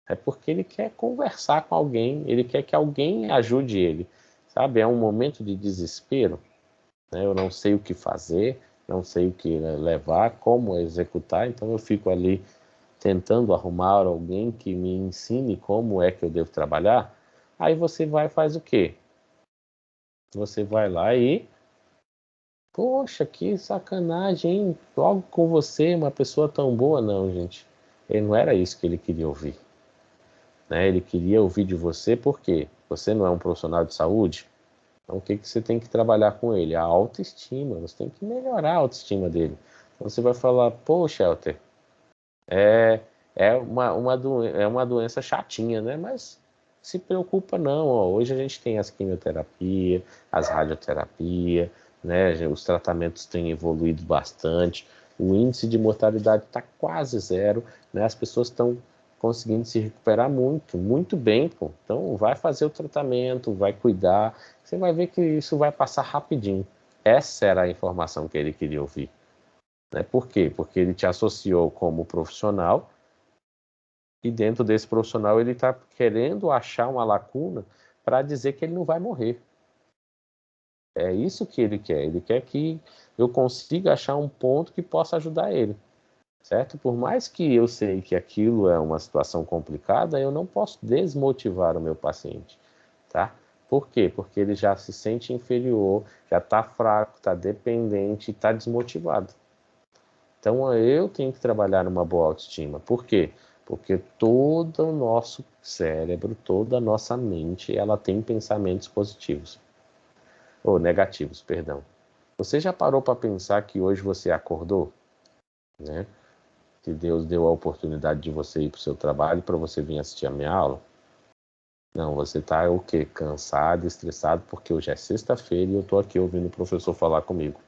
é porque ele quer conversar com alguém, ele quer que alguém ajude ele, sabe? É um momento de desespero, né? Eu não sei o que fazer, não sei o que levar, como executar, então eu fico ali tentando arrumar alguém que me ensine como é que eu devo trabalhar. Aí você vai e faz o quê? Você vai lá e, poxa, que sacanagem, hein? Logo com você, uma pessoa tão boa. Não, gente. Ele não era isso que ele queria ouvir, né? Ele queria ouvir de você porque você não é um profissional de saúde. Então, o que você tem que trabalhar com ele? A autoestima. Você tem que melhorar a autoestima dele. Então, você vai falar: pô, Shelter, é, é uma doença chatinha, né? Mas se preocupa não, ó. Hoje a gente tem as quimioterapia, as radioterapia, né? Os tratamentos têm evoluído bastante, o índice de mortalidade está quase zero, né? As pessoas estão conseguindo se recuperar muito, muito bem, pô. Então vai fazer o tratamento, vai cuidar, você vai ver que isso vai passar rapidinho. Essa era a informação que ele queria ouvir, né? Por quê? Porque ele te associou como profissional e dentro desse profissional ele está querendo achar uma lacuna para dizer que ele não vai morrer. É isso que ele quer. Ele quer que eu consiga achar um ponto que possa ajudar ele, certo? Por mais que eu sei que aquilo é uma situação complicada, eu não posso desmotivar o meu paciente, tá? Por quê? Porque ele já se sente inferior, já está fraco, está dependente, está desmotivado. Então eu tenho que trabalhar numa boa autoestima. Por quê? Porque todo o nosso cérebro, toda a nossa mente, ela tem pensamentos positivos. Ou negativos, perdão. Você já parou para pensar que hoje você acordou, né? Que Deus deu a oportunidade de você ir para o seu trabalho para você vir assistir a minha aula? Não, você está o quê? Cansado, estressado, porque hoje é sexta-feira e eu estou aqui ouvindo o professor falar comigo,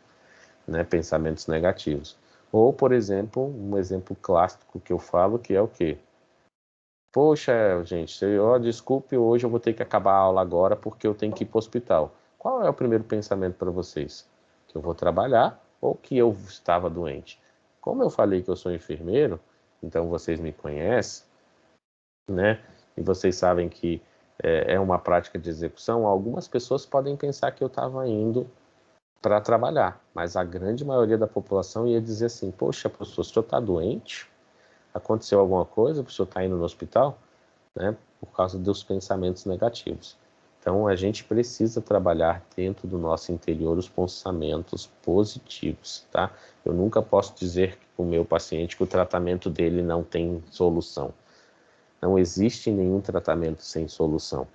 né? Pensamentos negativos. Ou, por exemplo, um exemplo clássico que eu falo, que é o quê? Poxa, gente, desculpe, hoje eu vou ter que acabar a aula agora porque eu tenho que ir para o hospital. Qual é o primeiro pensamento para vocês? Que eu vou trabalhar ou que eu estava doente? Como eu falei que eu sou enfermeiro, então vocês me conhecem, né? E vocês sabem que é uma prática de execução. Algumas pessoas podem pensar que eu estava indo para trabalhar, mas a grande maioria da população ia dizer assim: poxa, professor, o senhor está doente? Aconteceu alguma coisa? O senhor está indo no hospital? Né, por causa dos pensamentos negativos. Então, a gente precisa trabalhar dentro do nosso interior os pensamentos positivos, tá? Eu nunca posso dizer para o meu paciente que o tratamento dele não tem solução. Não existe nenhum tratamento sem solução,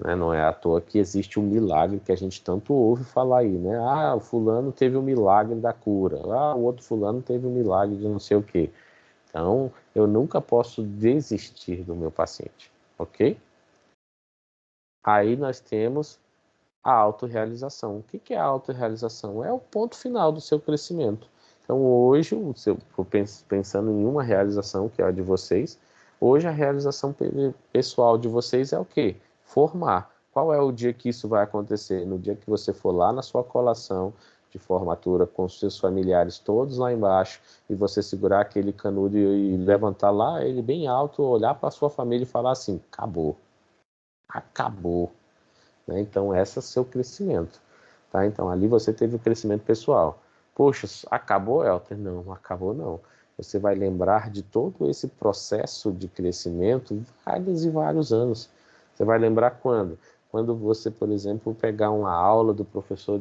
né? Não é à toa que existe um milagre que a gente tanto ouve falar aí, né? Ah, o fulano teve o milagre da cura. Ah, o outro fulano teve o milagre de não sei o quê. Então, eu nunca posso desistir do meu paciente, ok? Aí nós temos a autorrealização. O que é a autorrealização? É o ponto final do seu crescimento. Então, hoje, pensando em uma realização, que é a de vocês, hoje a realização pessoal de vocês é o quê? Formar. Qual é o dia que isso vai acontecer? No dia que você for lá na sua colação de formatura com os seus familiares todos lá embaixo e você segurar aquele canudo e levantar lá ele bem alto, olhar para a sua família e falar assim: acabou, acabou. Né? Então, esse é o seu crescimento. Tá? Então, ali você teve o crescimento pessoal. Poxa, acabou, Elter? Não, acabou não. Você vai lembrar de todo esse processo de crescimento vários e vários anos. Você vai lembrar quando? Quando você, por exemplo, pegar uma aula do professor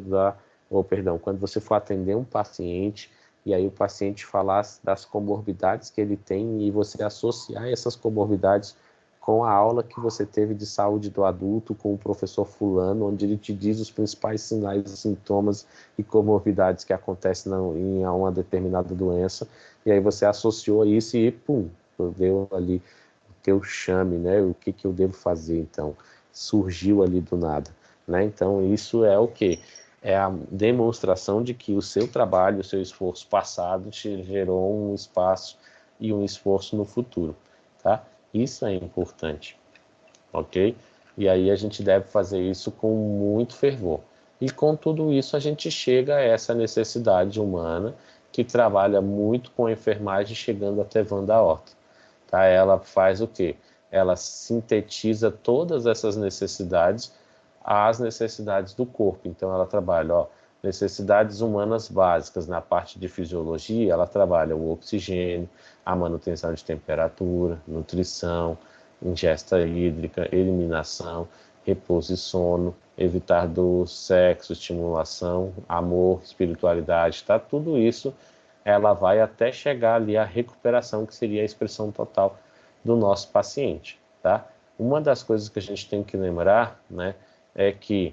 quando você for atender um paciente e aí o paciente falar das comorbidades que ele tem e você associar essas comorbidades com a aula que você teve de saúde do adulto com o professor fulano, onde ele te diz os principais sinais, sintomas e comorbidades que acontecem em uma determinada doença, e aí você associou isso e, pum, deu ali o teu chame, né? O que eu devo fazer, então? Surgiu ali do nada, né? Então, isso é o quê? É a demonstração de que o seu trabalho, o seu esforço passado te gerou um espaço e um esforço no futuro, tá? Isso é importante, ok? E aí a gente deve fazer isso com muito fervor. E com tudo isso a gente chega a essa necessidade humana que trabalha muito com a enfermagem, chegando até Wanda Horta. Tá? Ela faz o quê? Ela sintetiza todas essas necessidades às necessidades do corpo. Então ela trabalha, ó, necessidades humanas básicas. Na parte de fisiologia, ela trabalha o oxigênio, a manutenção de temperatura, nutrição, ingesta hídrica, eliminação, repouso e sono, evitar dor, sexo, estimulação, amor, espiritualidade, tá? Tudo isso ela vai até chegar ali à recuperação, que seria a expressão total do nosso paciente, tá? Uma das coisas que a gente tem que lembrar, né, é que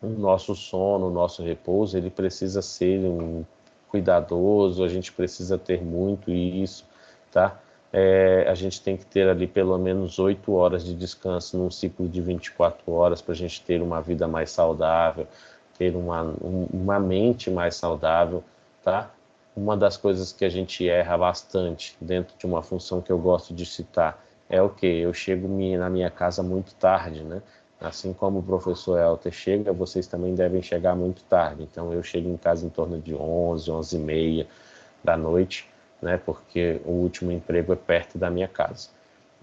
o nosso sono, o nosso repouso, ele precisa ser cuidadoso, a gente precisa ter muito isso, tá? A gente tem que ter ali pelo menos 8 horas de descanso num ciclo de 24 horas para a gente ter uma vida mais saudável, ter uma mente mais saudável, tá? Uma das coisas que a gente erra bastante dentro de uma função que eu gosto de citar é o que? Eu chego na minha casa muito tarde, né? Assim como o professor Elter chega, vocês também devem chegar muito tarde. Então eu chego em casa em torno de 11, 11h30 da noite, né? Porque o último emprego é perto da minha casa.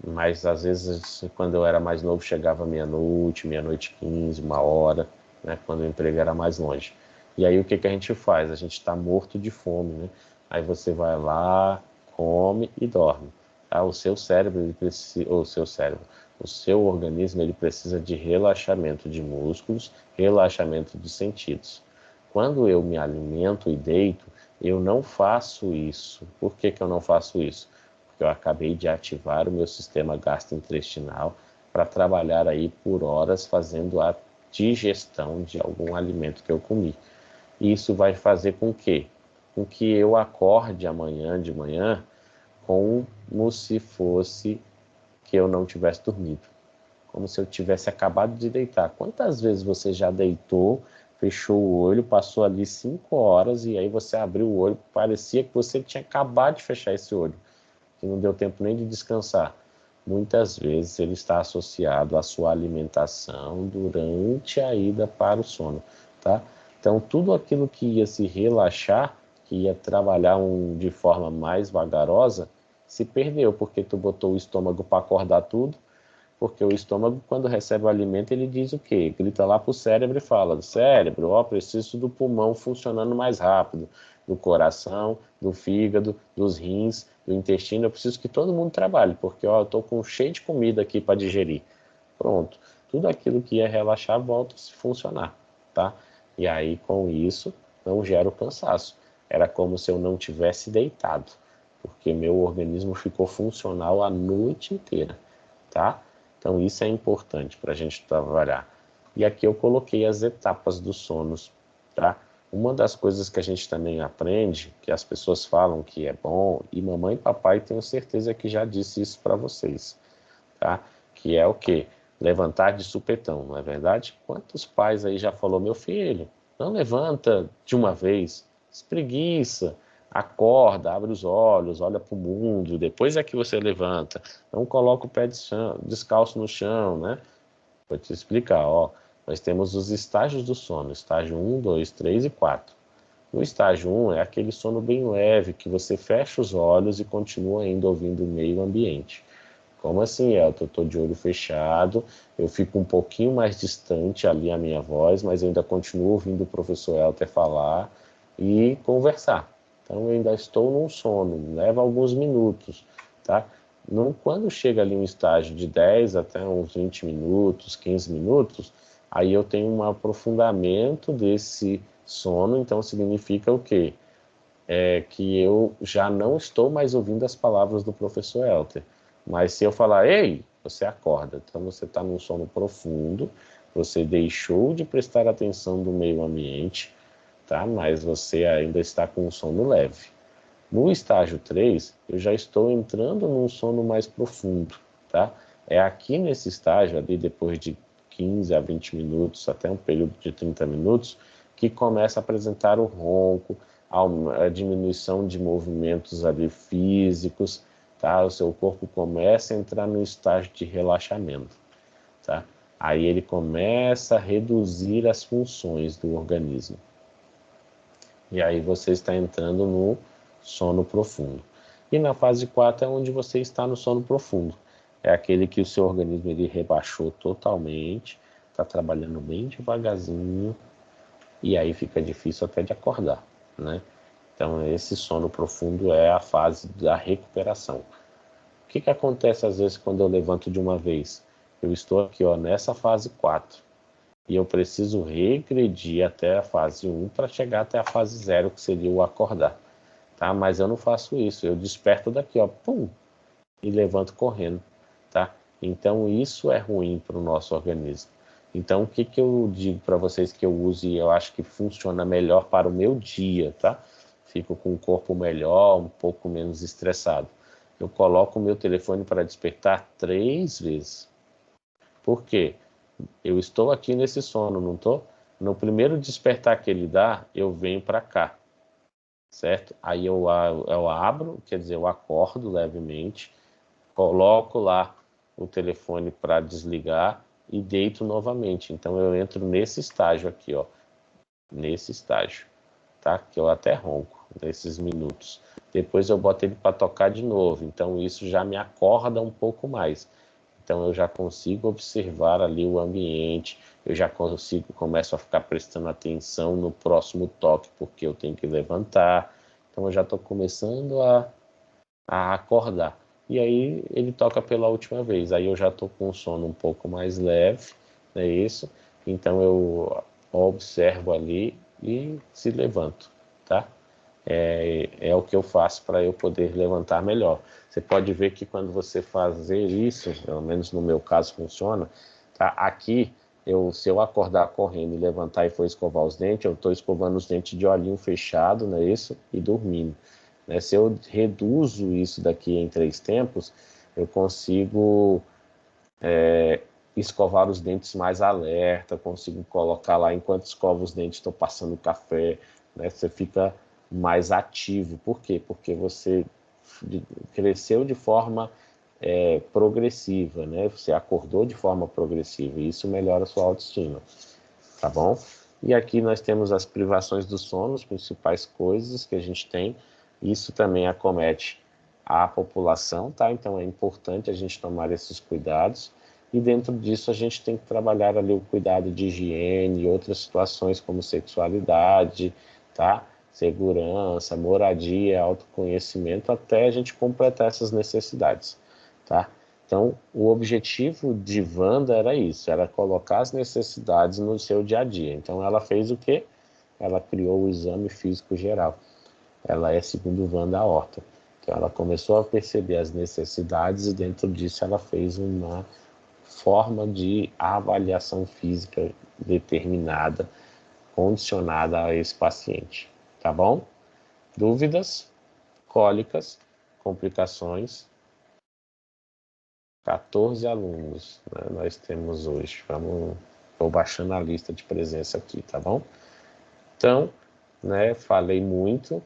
Mas às vezes, quando eu era mais novo, chegava meia-noite, meia-noite e 15, 1 hora, né? Quando o emprego era mais longe. E aí o que a gente faz? A gente está morto de fome, né? Aí você vai lá, come e dorme. Tá? O seu cérebro, ele precisa, o seu organismo, ele precisa de relaxamento de músculos, relaxamento de sentidos. Quando eu me alimento e deito, eu não faço isso. Por que eu não faço isso? Porque eu acabei de ativar o meu sistema gastrointestinal para trabalhar aí por horas fazendo a digestão de algum alimento que eu comi. Isso vai fazer com que eu acorde amanhã de manhã como se fosse que eu não tivesse dormido, como se eu tivesse acabado de deitar. Quantas vezes você já deitou, fechou o olho, passou ali 5 horas e aí você abriu o olho, parecia que você tinha acabado de fechar esse olho, que não deu tempo nem de descansar. Muitas vezes ele está associado à sua alimentação durante a ida para o sono, tá? Então, tudo aquilo que ia se relaxar, que ia trabalhar de forma mais vagarosa, se perdeu, porque tu botou o estômago para acordar tudo, porque o estômago, quando recebe o alimento, ele diz o quê? Grita lá para o cérebro e fala: cérebro, ó, preciso do pulmão funcionando mais rápido, do coração, do fígado, dos rins, do intestino, eu preciso que todo mundo trabalhe, porque ó, eu estou com cheio de comida aqui para digerir. Pronto, tudo aquilo que ia relaxar volta a se funcionar, tá? E aí, com isso, não gera o cansaço. Era como se eu não tivesse deitado, porque meu organismo ficou funcional a noite inteira, tá? Então, isso é importante para a gente trabalhar. E aqui eu coloquei as etapas dos sonos, tá? Uma das coisas que a gente também aprende, que as pessoas falam que é bom, e mamãe e papai tenho certeza que já disse isso para vocês, tá? Que é o quê? Levantar de supetão, não é verdade? Quantos pais aí já falou: meu filho, não levanta de uma vez, espreguiça, acorda, abre os olhos, olha para o mundo, depois é que você levanta. Não coloca o pé descalço no chão, né? Vou te explicar, ó. Nós temos os estágios do sono, estágio 1, 2, 3 e 4. No estágio 1 é aquele sono bem leve, que você fecha os olhos e continua ainda ouvindo o meio ambiente. Como assim, Elton? Eu estou de olho fechado, eu fico um pouquinho mais distante ali a minha voz, mas eu ainda continuo ouvindo o professor Elton falar e conversar. Então eu ainda estou num sono, leva alguns minutos, tá? Quando chega ali um estágio de 10 até uns 20 minutos, 15 minutos, aí eu tenho um aprofundamento desse sono, então significa o quê? Que eu já não estou mais ouvindo as palavras do professor Elton. Mas se eu falar: ei, você acorda. Então você está num sono profundo, você deixou de prestar atenção no meio ambiente, tá? Mas você ainda está com um sono leve. No estágio 3, eu já estou entrando num sono mais profundo, tá? É aqui nesse estágio, ali depois de 15 a 20 minutos, até um período de 30 minutos, que começa a apresentar o ronco, a diminuição de movimentos ali físicos, tá? O seu corpo começa a entrar no estágio de relaxamento, tá? Aí ele começa a reduzir as funções do organismo. E aí você está entrando no sono profundo. E na fase 4 é onde você está no sono profundo. É aquele que o seu organismo ele rebaixou totalmente, está trabalhando bem devagarzinho, e aí fica difícil até de acordar, né? Então esse sono profundo é a fase da recuperação. O que acontece às vezes quando eu levanto de uma vez? Eu estou aqui, ó, nessa fase 4, e eu preciso regredir até a fase 1 para chegar até a fase 0, que seria o acordar, tá? Mas eu não faço isso, eu desperto daqui, ó, pum, e levanto correndo, tá? Então isso é ruim para o nosso organismo. Então o que eu digo para vocês que eu uso e eu acho que funciona melhor para o meu dia, tá? Fico com o corpo melhor, um pouco menos estressado. Eu coloco o meu telefone para despertar 3 vezes. Por quê? Eu estou aqui nesse sono, não estou? No primeiro despertar que ele dá, eu venho para cá, certo? Aí eu abro, quer dizer, eu acordo levemente, coloco lá o telefone para desligar e deito novamente. Então eu entro nesse estágio aqui, ó, nesse estágio, tá? Que eu até ronco nesses minutos. Depois eu boto ele para tocar de novo, então isso já me acorda um pouco mais. Então eu já consigo observar ali o ambiente, eu já começo a ficar prestando atenção no próximo toque, porque eu tenho que levantar. Então eu já estou começando a acordar. E aí ele toca pela última vez, aí eu já estou com um sono um pouco mais leve, não é isso? Então eu observo ali e se levanto, tá? É o que eu faço para eu poder levantar melhor. Você pode ver que quando você fazer isso, pelo menos no meu caso funciona, tá? Aqui, se eu acordar correndo e levantar e for escovar os dentes, eu estou escovando os dentes de olhinho fechado, não é isso? E dormindo, né? Se eu reduzo isso daqui em 3 tempos, eu consigo escovar os dentes mais alerta, consigo colocar lá, enquanto escova os dentes, estou passando café, né? Você fica mais ativo. Por quê? Porque você cresceu de forma progressiva, né? Você acordou de forma progressiva e isso melhora a sua autoestima, tá bom? E aqui nós temos as privações do sono, as principais coisas que a gente tem. Isso também acomete a população, tá? Então é importante a gente tomar esses cuidados. E dentro disso a gente tem que trabalhar ali o cuidado de higiene e outras situações como sexualidade, tá? Segurança, moradia, autoconhecimento, até a gente completar essas necessidades, tá? Então, o objetivo de Wanda era isso, era colocar as necessidades no seu dia a dia. Então, ela fez o quê? Ela criou o exame físico geral. Ela é, segundo Wanda, a Horta. Então, ela começou a perceber as necessidades e dentro disso ela fez uma forma de avaliação física determinada, condicionada a esse paciente. Tá bom? Dúvidas? Cólicas? Complicações? 14 alunos, né, nós temos hoje. Estou baixando a lista de presença aqui, tá bom? Então, né, falei muito,